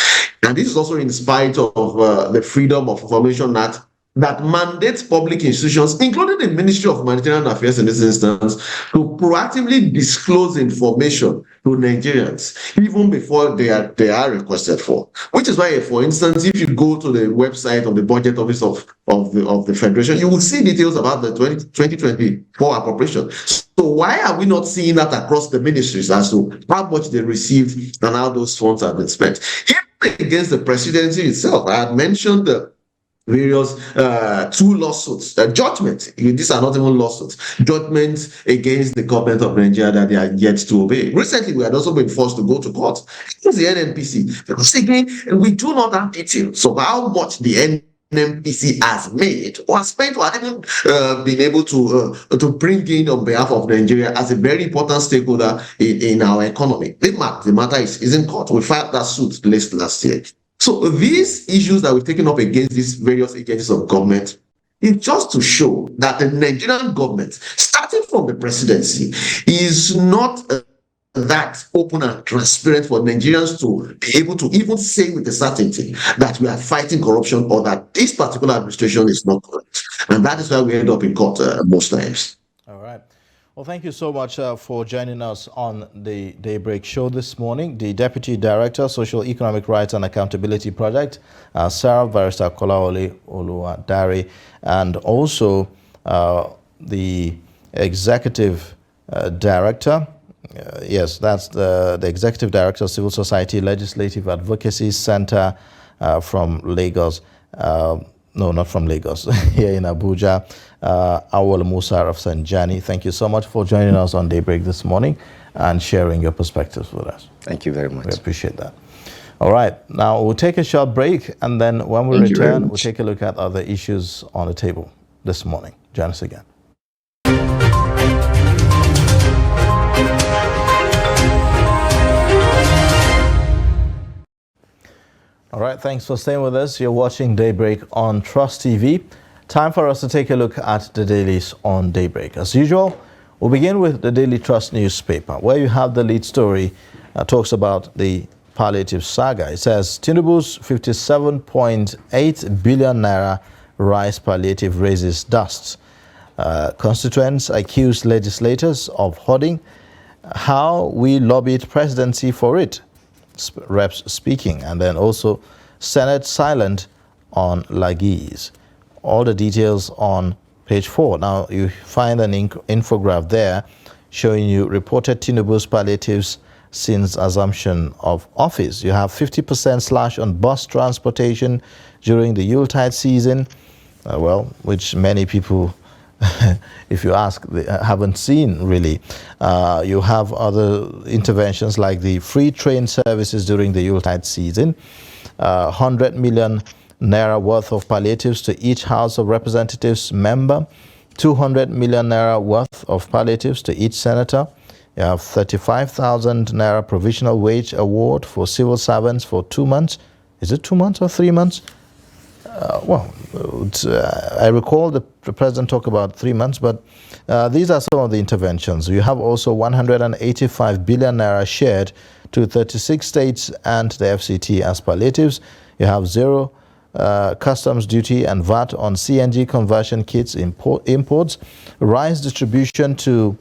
And this is also in spite of the Freedom of Information Act that mandates public institutions, including the Ministry of Humanitarian Affairs in this instance, to proactively disclose information to Nigerians even before they are requested for. Which is why, for instance, if you go to the website of the Budget Office of the Federation, you will see details about the 2024 appropriation. So why are we not seeing that across the ministries as to how much they received and how those funds have been spent? Even against the presidency itself, I had mentioned the various two lawsuits, judgments. These are not even lawsuits, judgments against the government of Nigeria that they are yet to obey. Recently, we had also been forced to go to court against the NNPC because, again, we do not have details of how much the NNPC has made or has spent or has even been able to bring in on behalf of Nigeria as a very important stakeholder in our economy. The matter is in court. We filed that suit last year. So these issues that we've taken up against these various agencies of government is just to show that the Nigerian government, starting from the presidency, is not that open and transparent for Nigerians to be able to even say with a certainty that we are fighting corruption or that this particular administration is not corrupt. And that is why we end up in court most times. All right. Well, thank you so much for joining us on the Daybreak show this morning. The Deputy Director, Social Economic Rights and Accountability Project, Sarah Barrister Kolawole Oluwadare, and also the Executive Director. Yes, that's the Executive Director, Civil Society Legislative Advocacy Center from Lagos. No, not from Lagos, here in Abuja, Awol Musa Rafsanjani. Thank you so much for joining us on Daybreak this morning and sharing your perspectives with us. Thank you very much. We appreciate that. All right, now we'll take a short break, and then when we return, we'll take a look at other issues on the table this morning. Join us again. All right, thanks for staying with us. You're watching Daybreak on Trust TV. Time for us to take a look at the dailies on Daybreak. As usual, we'll begin with the Daily Trust newspaper, where you have the lead story talks about the palliative saga. It says, Tinubu's 57.8 billion naira rice palliative raises dust. Constituents accuse legislators of hoarding. How we lobbied presidency for it. Reps speaking, and then also Senate silent on Lagis. All the details on page 4. Now you find an infograph there showing you reported Tinubu's palliatives since assumption of office. You have 50% slash on bus transportation during the Yuletide season, which many people if you ask, they haven't seen really. You have other interventions like the free train services during the Yuletide season, 100 million naira worth of palliatives to each House of Representatives member, 200 million naira worth of palliatives to each senator. You have 35,000 naira provisional wage award for civil servants for 2 months. Is it 2 months or 3 months? I recall the president talk about 3 months, but these are some of the interventions. You have also 185 billion naira shared to 36 states and the FCT as palliatives. You have zero customs duty and VAT on CNG conversion kits imports, rice distribution to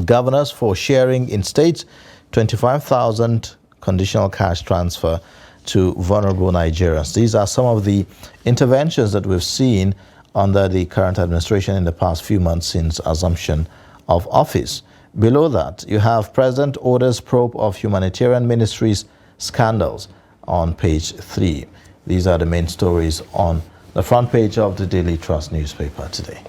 governors for sharing in states, 25,000 conditional cash transfer to vulnerable Nigerians. These are some of the interventions that we've seen under the current administration in the past few months since assumption of office. Below that, you have President orders probe of humanitarian ministries scandals on page 3. These are the main stories on the front page of the Daily Trust newspaper today.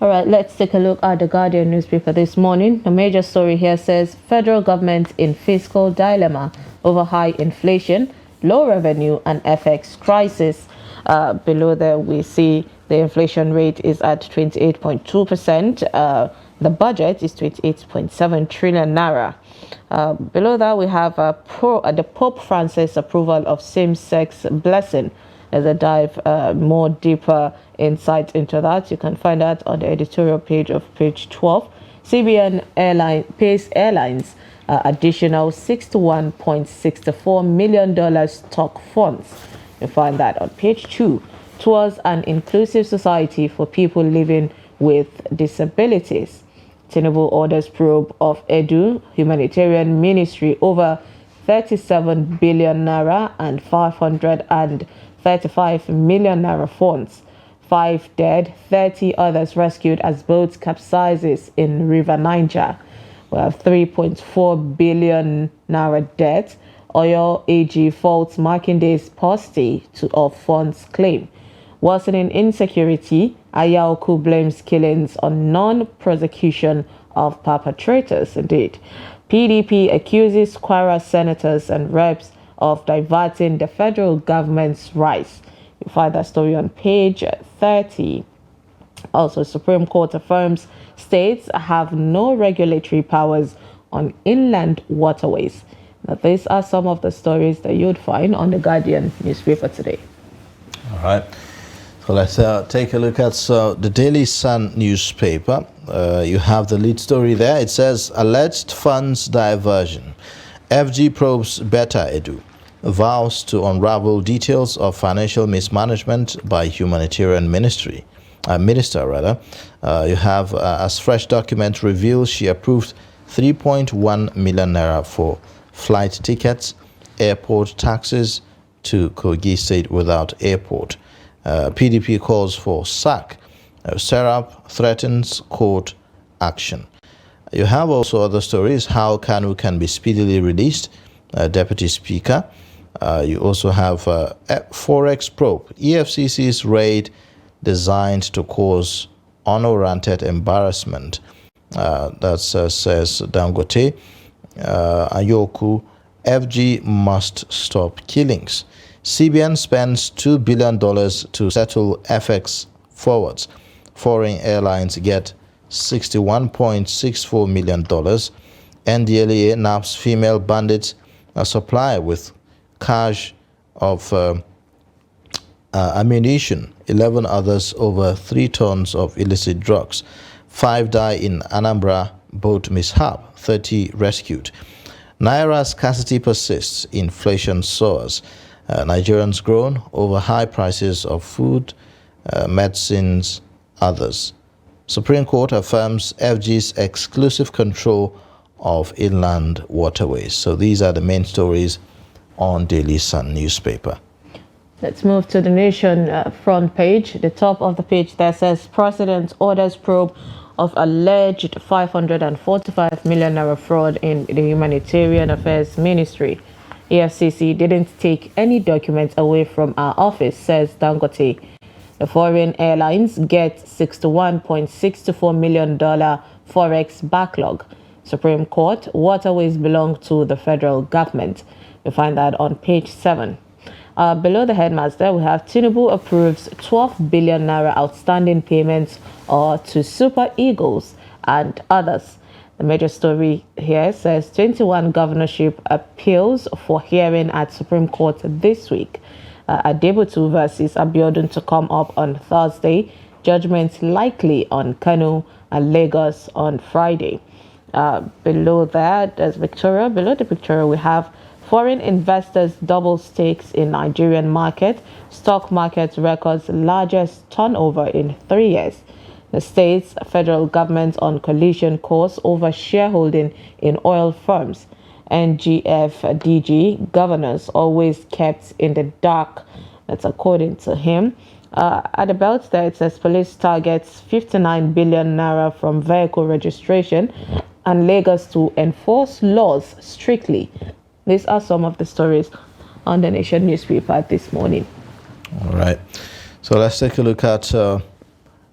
All right, let's take a look at the Guardian newspaper this morning. The major story here says federal government in fiscal dilemma over high inflation, low revenue and FX crisis. Below there, we see the inflation rate is at 28.2%. The budget is 28.7 trillion naira. Below that, we have the Pope Francis approval of same-sex blessing. As a dive more deeper insight into that, you can find that on the editorial page of page 12. CBN pays airlines additional $61.64 million stock funds. You find that on page 2. Towards an inclusive society for people living with disabilities. Tinubu orders probe of Edu Humanitarian Ministry over 37 billion naira and 535 million naira funds. 5 dead, 30 others rescued as boats capsizes in River Niger. We have 3.4 billion naira debt. Oil AG faults Markinde's paucity of funds claim. Worsening insecurity, Ayaoku blames killings on non-prosecution of perpetrators. Indeed, PDP accuses Kwara senators and reps of diverting the federal government's rights. You find that story on page 30. Also, Supreme Court affirms states have no regulatory powers on inland waterways. Now, these are some of the stories that you'd find on the Guardian newspaper today. All right. So let's take a look at the Daily Sun newspaper. You have the lead story there. It says, alleged funds diversion. FG probes Beta Edu. Vows to unravel details of financial mismanagement by humanitarian minister. You have, as fresh document reveals, she approved 3.1 million naira for flight tickets, airport taxes to Kogi State without airport. PDP calls for sack. Serap threatens court action. You have also other stories, how Kanu can be speedily released, Deputy Speaker. You also have Forex probe, EFCC's raid designed to cause unwarranted embarrassment. That says Dangote. Ayoku, FG must stop killings. CBN spends $2 billion to settle FX forwards. Foreign airlines get $61.64 million. NDLEA naps female bandits a supply with cache of ammunition. 11 others over 3 tons of illicit drugs. 5 die in Anambra boat mishap. 30 rescued. Naira scarcity persists. Inflation soars. Nigerians groan over high prices of food, medicines, others. Supreme Court affirms FG's exclusive control of inland waterways. So these are the main stories on Daily Sun newspaper. Let's move to the Nation front page. The top of the page there says, President orders probe of alleged 545 million naira fraud in the Humanitarian Affairs Ministry. EFCC didn't take any documents away from our office, says Dangote. The foreign airlines get $61.64 million Forex backlog. Supreme Court, waterways belong to the federal government. You find that on page 7. Below the headmaster, we have Tinubu approves 12 billion naira outstanding payments to Super Eagles and others. The major story here says 21 governorship appeals for hearing at Supreme Court this week. Adebutu versus Abiodun to come up on Thursday. Judgment likely on Kano and Lagos on Friday. Below that, there's Victoria. Below the Victoria, we have foreign investors double stakes in Nigerian market. Stock market records largest turnover in 3 years. The state's federal government on collision course over shareholding in oil firms. NGF DG governors always kept in the dark. That's according to him. At the belt there, it says police targets 59 billion naira from vehicle registration and Lagos to enforce laws strictly. These are some of the stories on the Nation newspaper this morning. All right. So let's take a look at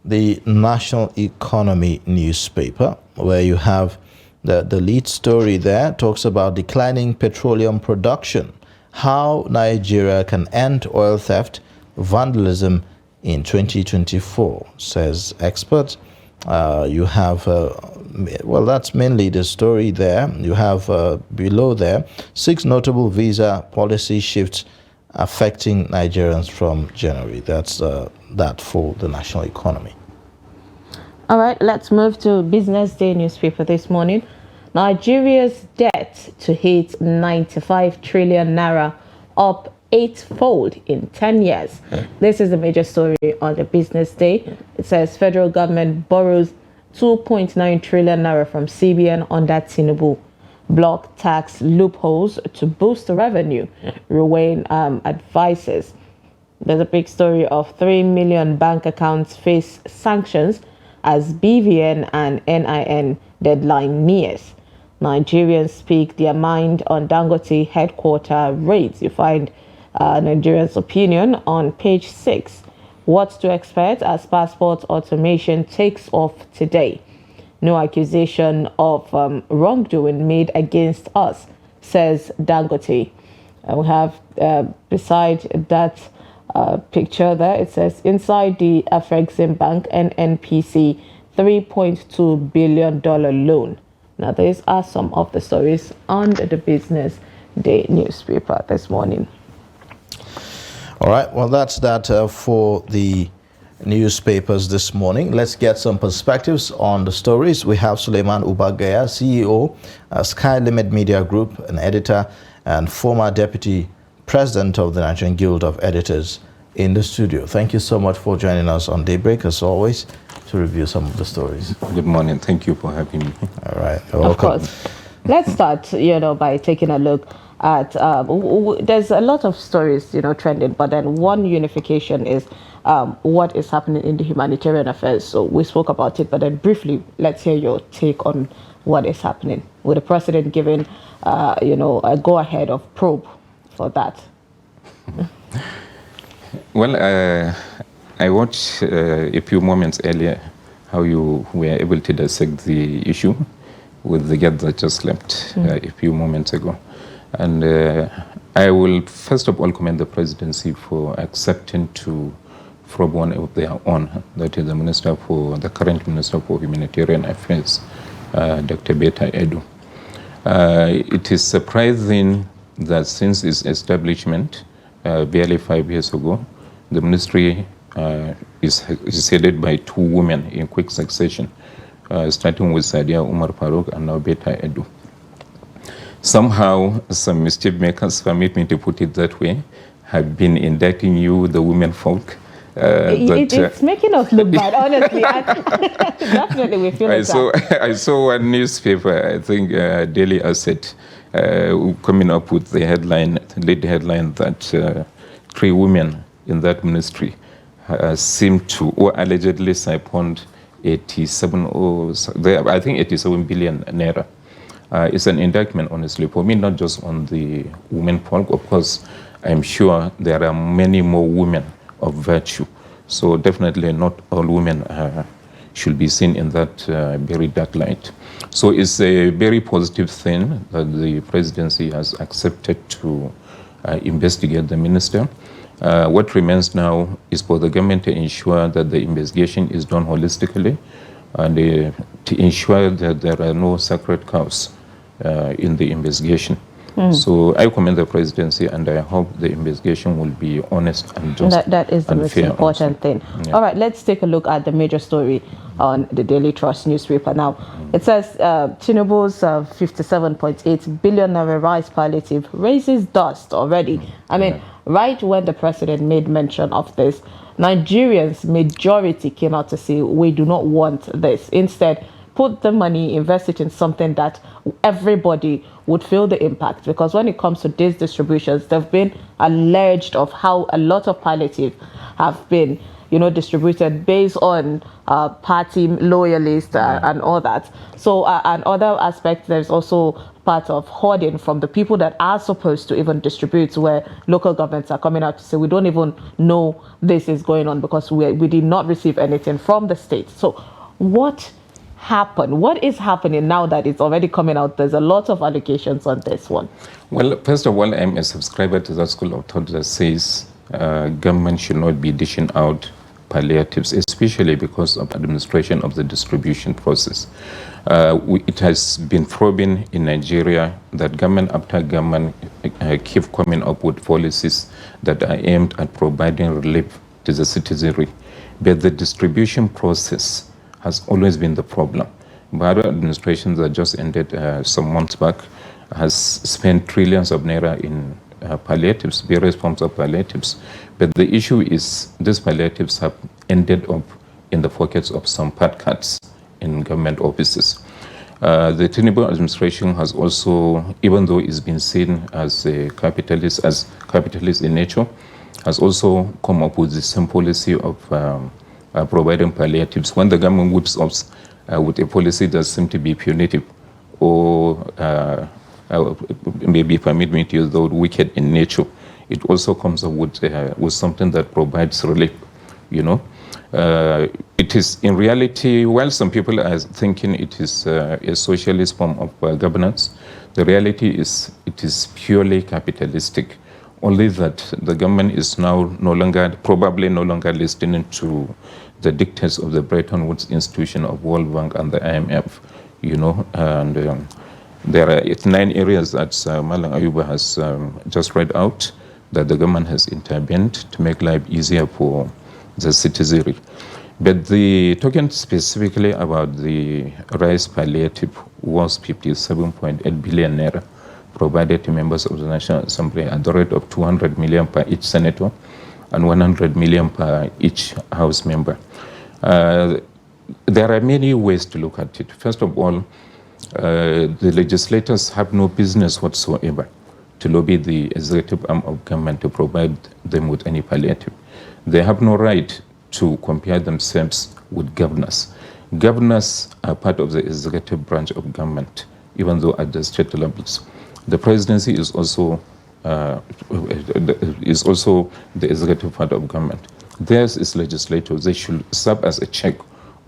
the National Economy newspaper, where you have the lead story there. Talks about declining petroleum production, how Nigeria can end oil theft, vandalism in 2024, says experts. You have, well, that's mainly the story there. You have below there, 6 notable visa policy shifts affecting Nigerians from January. That's that for the National Economy. All right, let's move to Business Day newspaper this morning. Nigeria's debt to hit 95 trillion naira, up 8-fold in 10 years. This is the major story on the business day. It says federal government borrows 2.9 trillion naira from CBN under tinubu. Block tax loopholes to boost revenue, Ruane advises. There's a big story of 3 million bank accounts face sanctions as BVN and NIN deadline nears. Nigerians speak their mind on Dangote headquarter raids. You find Nigerians' opinion on page 6. What to expect as passport automation takes off today. No accusation of wrongdoing made against us, says Dangote. We have beside that picture there, it says inside the Afrexim Bank NNPC $3.2 billion loan. Now, these are some of the stories on the Business Day newspaper this morning. All right, well, that's that for the newspapers this morning. Let's get some perspectives on the stories. We have Suleiman Ubagaya, CEO, Sky Limit Media Group, an editor and former deputy president of the Nigerian Guild of Editors, in the studio. Thank you so much for joining us on Daybreak, as always, to review some of the stories. Good morning. Thank you for having me. All right. You're welcome. Of course. Let's start, by taking a look at, there's a lot of stories, trending, but then one unification is what is happening in the humanitarian affairs. So we spoke about it, but then briefly, let's hear your take on what is happening with the president giving, a go-ahead of probe for that. Well, I watched a few moments earlier how you were able to dissect the issue with the guest that just left a few moments ago. And I will first of all commend the presidency for accepting to probe one of their own, that is the current Minister for Humanitarian Affairs, Dr. Betta Edu. It is surprising that since its establishment barely 5 years ago, the ministry is headed by two women in quick succession, starting with Sadia Umar Farouk and now Betta Edu. Somehow, some mischief makers, permit me to put it that way, have been indicting you, the women folk. It's making us look bad, honestly. Definitely, we feel I saw one newspaper, I think Daily Asset, coming up with the lead headline that 3 women in that ministry seem to, or allegedly siphoned 87 billion naira. It's an indictment, honestly, for me, not just on the women folk. Of course, I'm sure there are many more women of virtue. So definitely not all women should be seen in that very dark light. So it's a very positive thing that the presidency has accepted to investigate the minister. What remains now is for the government to ensure that the investigation is done holistically and to ensure that there are no sacred cows in the investigation. So I commend the presidency, and I hope the investigation will be honest and just. That is the most important thing. Yeah. All right, let's take a look at the major story on the Daily Trust newspaper now. It says Tinubu's 57.8 billion naira rice palliative raises dust already. I mean, right when the president made mention of this, Nigerians majority came out to say we do not want this. Instead, put the money, invest it in something that everybody would feel the impact. Because when it comes to these distributions, they've been alleged of how a lot of palliative have been, distributed based on party loyalists and all that. So, and other aspects, there's also part of hoarding from the people that are supposed to even distribute, where local governments are coming out to say, we don't even know this is going on because we did not receive anything from the state. So what happened? What is happening now that it's already coming out? There's a lot of allegations on this one. Well, first of all, I'm a subscriber to that school of thought that says government should not be dishing out palliatives, especially because of administration of the distribution process. It has been proven in Nigeria that government after government keep coming up with policies that are aimed at providing relief to the citizenry. But the distribution process has always been the problem. Buhari administration that just ended some months back has spent trillions of naira in palliatives, various forms of palliatives. But the issue is these palliatives have ended up in the pockets of some fat cats in government offices. The tinubu administration has also, even though it's been seen as a capitalist in nature, has also come up with the same policy of providing palliatives. When the government whips up with a policy that seems to be punitive or maybe permit me to use the word wicked in nature, it also comes up with something that provides relief, you know. It is in reality, while some people are thinking it is a socialist form of governance, the reality is it is purely capitalistic. Only that the government is now probably no longer listening to the dictates of the Bretton Woods institution of World Bank and the IMF, you know, and there are 9 areas that Malang Ayuba has just read out that the government has intervened to make life easier for the citizenry. But the talking specifically about the rice palliative was 57.8 billion naira provided to members of the National Assembly at the rate of 200 million per each senator and 100 million per each House member. There are many ways to look at it. First of all, the legislators have no business whatsoever to lobby the executive arm of government to provide them with any palliative. They have no right to compare themselves with governors. Governors are part of the executive branch of government, even though at the state levels. The presidency is also the executive part of government. Theirs is legislators. They should serve as a check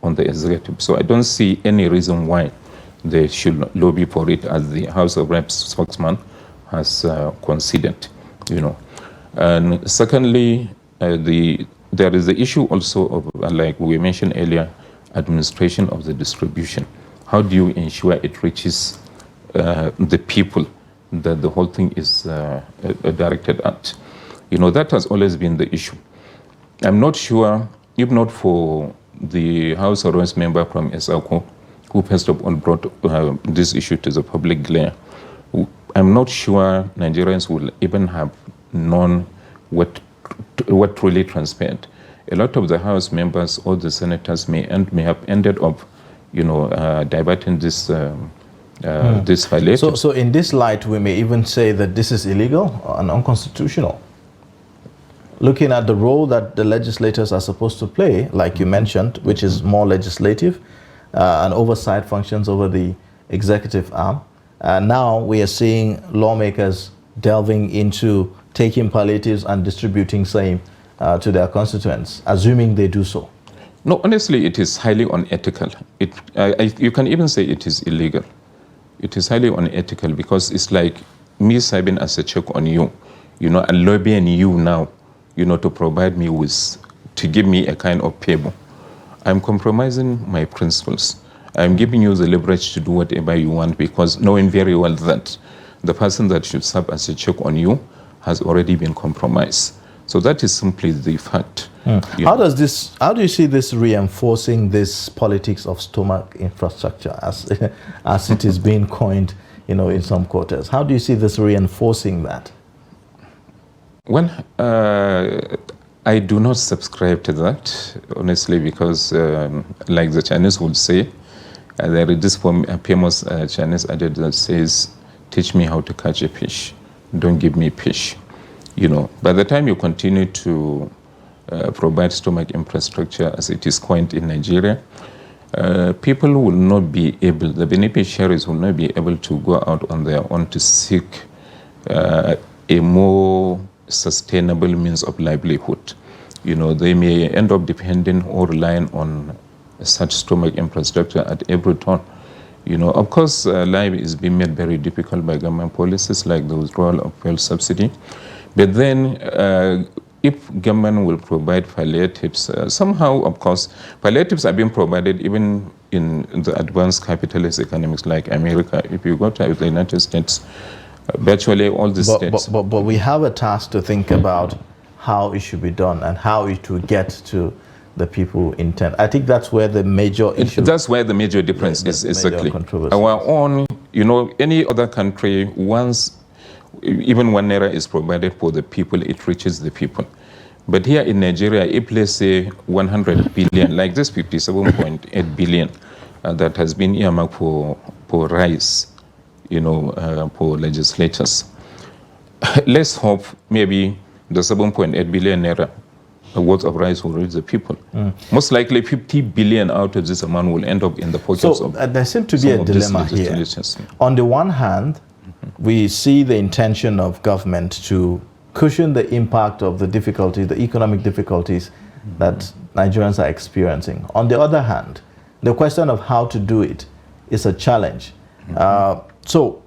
on the executive. So I don't see any reason why they should lobby for it, as the House of Reps spokesman has conceded, you know. And secondly, there is the issue also of, like we mentioned earlier, administration of the distribution. How do you ensure it reaches the people that the whole thing is directed at? You know, that has always been the issue. I'm not sure, if not for the House of Reps member from SACO, who first of all brought this issue to the public glare, I'm not sure Nigerians will even have known what really transpired. A lot of the House members or the senators may have ended up, you know, diverting this this violation. So in this light, we may even say that this is illegal and unconstitutional. Looking at the role that the legislators are supposed to play, like you mentioned, which is more legislative and oversight functions over the executive arm. Now we are seeing lawmakers delving into taking palliatives and distributing same to their constituents, assuming they do so. No, honestly, it is highly unethical. You can even say it is illegal. It is highly unethical because it's like me serving as a check on you, you know, and lobbying you now, you know, to provide me with, to give me a kind of favor. I'm compromising my principles. I'm giving you the leverage to do whatever you want, because knowing very well that the person that should serve as a check on you has already been compromised. So that is simply the fact. How do you see this reinforcing this politics of stomach infrastructure as it is being coined, you know, in some quarters? How do you see this reinforcing that? Well, I do not subscribe to that, honestly, because like the Chinese would say, there is this famous Chinese adage that says, "Teach me how to catch a fish, don't give me fish." You know, by the time you continue to provide stomach infrastructure, as it is coined in Nigeria, people will not be able, the beneficiaries will not be able to go out on their own to seek a more sustainable means of livelihood. You know, they may end up depending or relying on such stomach infrastructure at every turn. You know, of course, life is being made very difficult by government policies like the withdrawal of fuel subsidy. But then, if government will provide palliatives, somehow, of course, palliatives are being provided even in the advanced capitalist economies like America. If you go to the United States, virtually all the states. But we have a task to think about how it should be done and how it will get to the people intend. I think that's where the major issue. That's where the major difference is, exactly. Our own, any other country, once even 1 naira is provided for the people, it reaches the people. But here in Nigeria, if let's say 100 billion, like this 57.8 billion that has been earmarked for rice, for legislators, let's hope maybe the 7.8 billion naira worth of rice will reach the people. Most likely 50 billion out of this amount will end up in the pockets of there seems to be a dilemma here. On the one hand, we see the intention of government to cushion the impact of the difficulties, the economic difficulties that Nigerians are experiencing. On the other hand, the question of how to do it is a challenge. So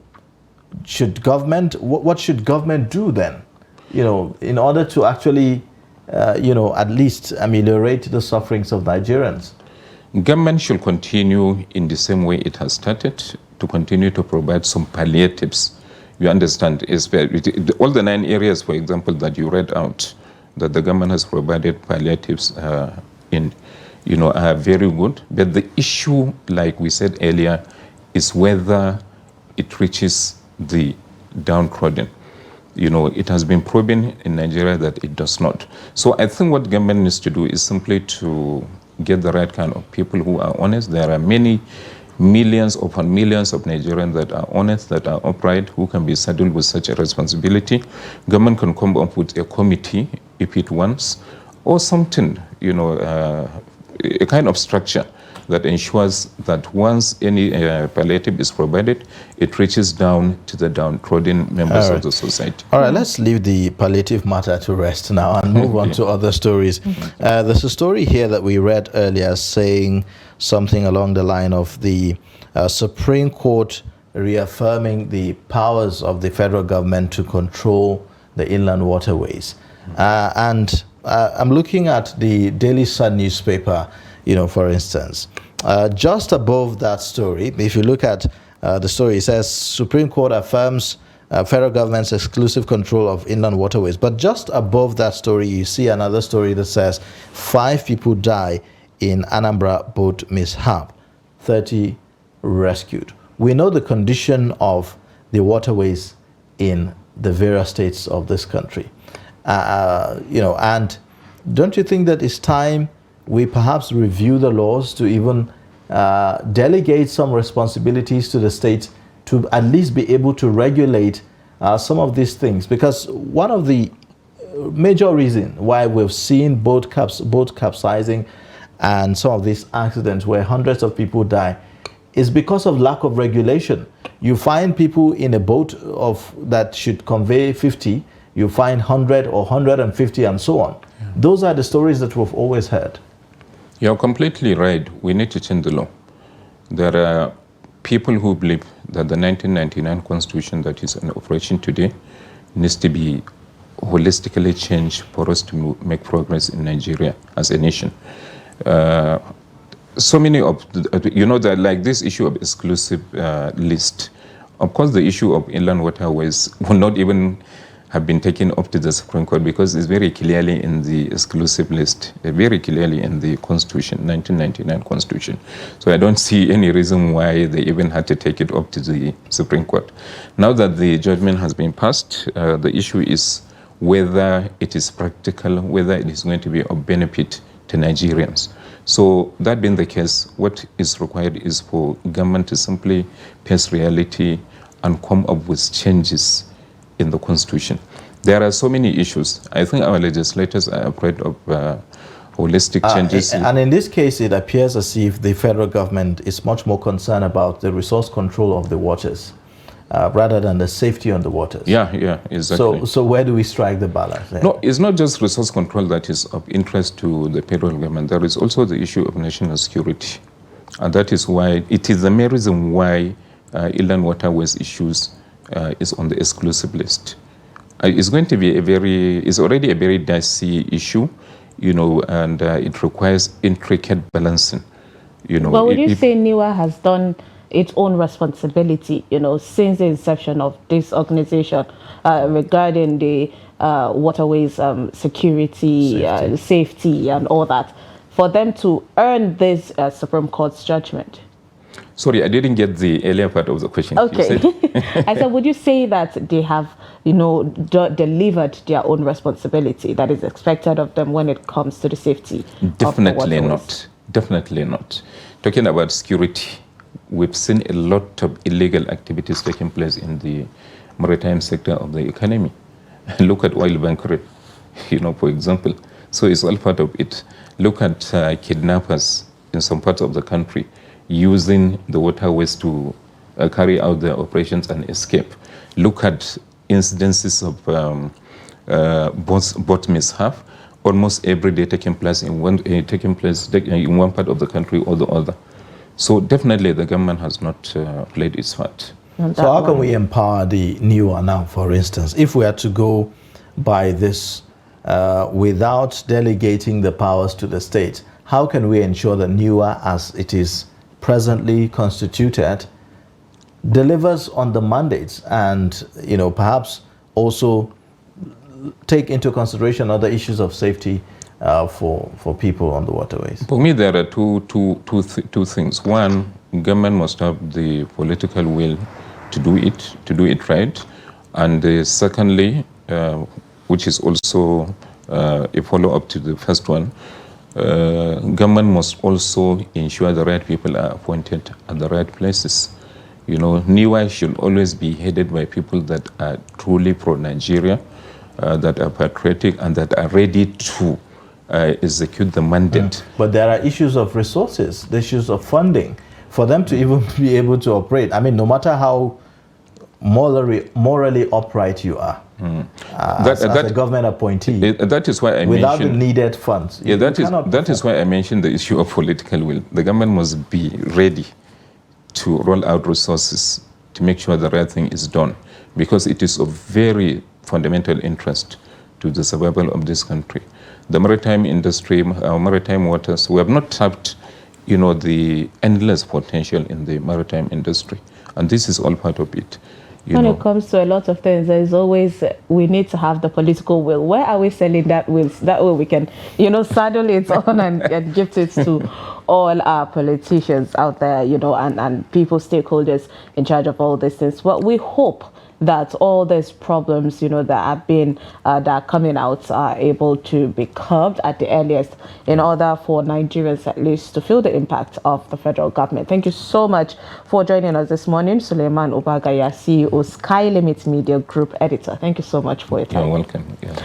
should government, what should government do then, in order to actually, at least ameliorate the sufferings of Nigerians? Government should continue in the same way it has started, to continue to provide some palliatives. You understand, all the 9 areas, for example, that you read out, that the government has provided palliatives in, are very good. But the issue, like we said earlier, is whether it reaches the downtrodden. It has been proven in Nigeria that it does not. So I think what government needs to do is simply to get the right kind of people who are honest. There are many millions upon millions of Nigerians that are honest, that are upright, who can be saddled with such a responsibility. Government can come up with a committee if it wants, or something, a kind of structure that ensures that once any palliative is provided, it reaches down to the downtrodden members of the society. All right, let's leave the palliative matter to rest now and move on to other stories. There's a story here that we read earlier saying something along the line of the Supreme Court reaffirming the powers of the federal government to control the inland waterways. And I'm looking at the Daily Sun newspaper, for instance. Just above that story, if you look at the story, it says Supreme Court affirms federal government's exclusive control of inland waterways. But just above that story, you see another story that says 5 people die in Anambra boat mishap, 30 rescued. We know the condition of the waterways in the various states of this country. And don't you think that it's time we perhaps review the laws to even delegate some responsibilities to the states to at least be able to regulate some of these things? Because one of the major reasons why we've seen boat capsizing and some of these accidents where hundreds of people die is because of lack of regulation. You find people in a boat that should convey 50, you find 100 or 150 and so on. Yeah. Those are the stories that we've always heard. You're completely right. We need to change the law. There are people who believe that the 1999 Constitution that is in operation today needs to be holistically changed for us to make progress in Nigeria as a nation. So many of, that like this issue of exclusive list, of course the issue of inland waterways will not even have been taken up to the Supreme Court because it's very clearly in the exclusive list, very clearly in the Constitution, 1999 Constitution. So I don't see any reason why they even had to take it up to the Supreme Court. Now that the judgment has been passed, the issue is whether it is practical, whether it is going to be of benefit to Nigerians. So that being the case, what is required is for government to simply face reality and come up with changes in the Constitution. There are so many issues. I think our legislators are afraid of holistic changes. And in this case, it appears as if the federal government is much more concerned about the resource control of the waters rather than the safety on the waters. Yeah, exactly. So where do we strike the balance? No, it's not just resource control that is of interest to the federal government. There is also the issue of national security. And that is why, it is the main reason why inland waterways issues is on the exclusive list. It's going to be it's already a very dicey issue, and it requires intricate balancing. Well, would you say NIWA has done its own responsibility, since the inception of this organization regarding the waterways security, safety and all that? for them to earn this Supreme Court's judgment? Sorry, I didn't get the earlier part of the question. Okay. You said? I said, would you say that they have, delivered their own responsibility that is expected of them when it comes to the safety Definitely of the not. Definitely not. Talking about security, we've seen a lot of illegal activities taking place in the maritime sector of the economy. Look at oil bunkering, for example. So it's all part of it. Look at kidnappers in some parts of the country using the waterways to carry out their operations and escape. Look at incidences of boat mishap, almost every day taking place in one part of the country or the other. So definitely the government has not played its part. So how can we empower the NIWA now, for instance, if we are to go by this without delegating the powers to the state? How can we ensure that NIWA, as it is presently constituted, delivers on the mandates and, perhaps also take into consideration other issues of safety for people on the waterways? For me, there are two things. One, government must have the political will to do it right. And secondly, which is also a follow-up to the first one, government must also ensure the right people are appointed at the right places. NIWA should always be headed by people that are truly pro-Nigeria, that are patriotic, and that are ready to execute the mandate. But there are issues of resources, the issues of funding, for them to even be able to operate. I mean, no matter how morally upright you are, as a government appointee, that is why I without mentioned, the needed funds. That is why I mentioned the issue of political will. The government must be ready to roll out resources to make sure the right thing is done, because it is of very fundamental interest to the survival of this country. The maritime industry, our maritime waters, we have not tapped, the endless potential in the maritime industry, and this is all part of it. When it comes to a lot of things, there is always, we need to have the political will. Where are we selling that will? That way we can, saddle it on and gift it to all our politicians out there, and people, stakeholders in charge of all these things. Well, we hope that all these problems, that are coming out are able to be curbed at the earliest in order for Nigerians at least to feel the impact of the federal government. Thank you so much for joining us this morning. Suleiman Ubagaya, CEO, Sky Limit Media Group Editor. Thank you so much for your time. You're welcome. Yeah.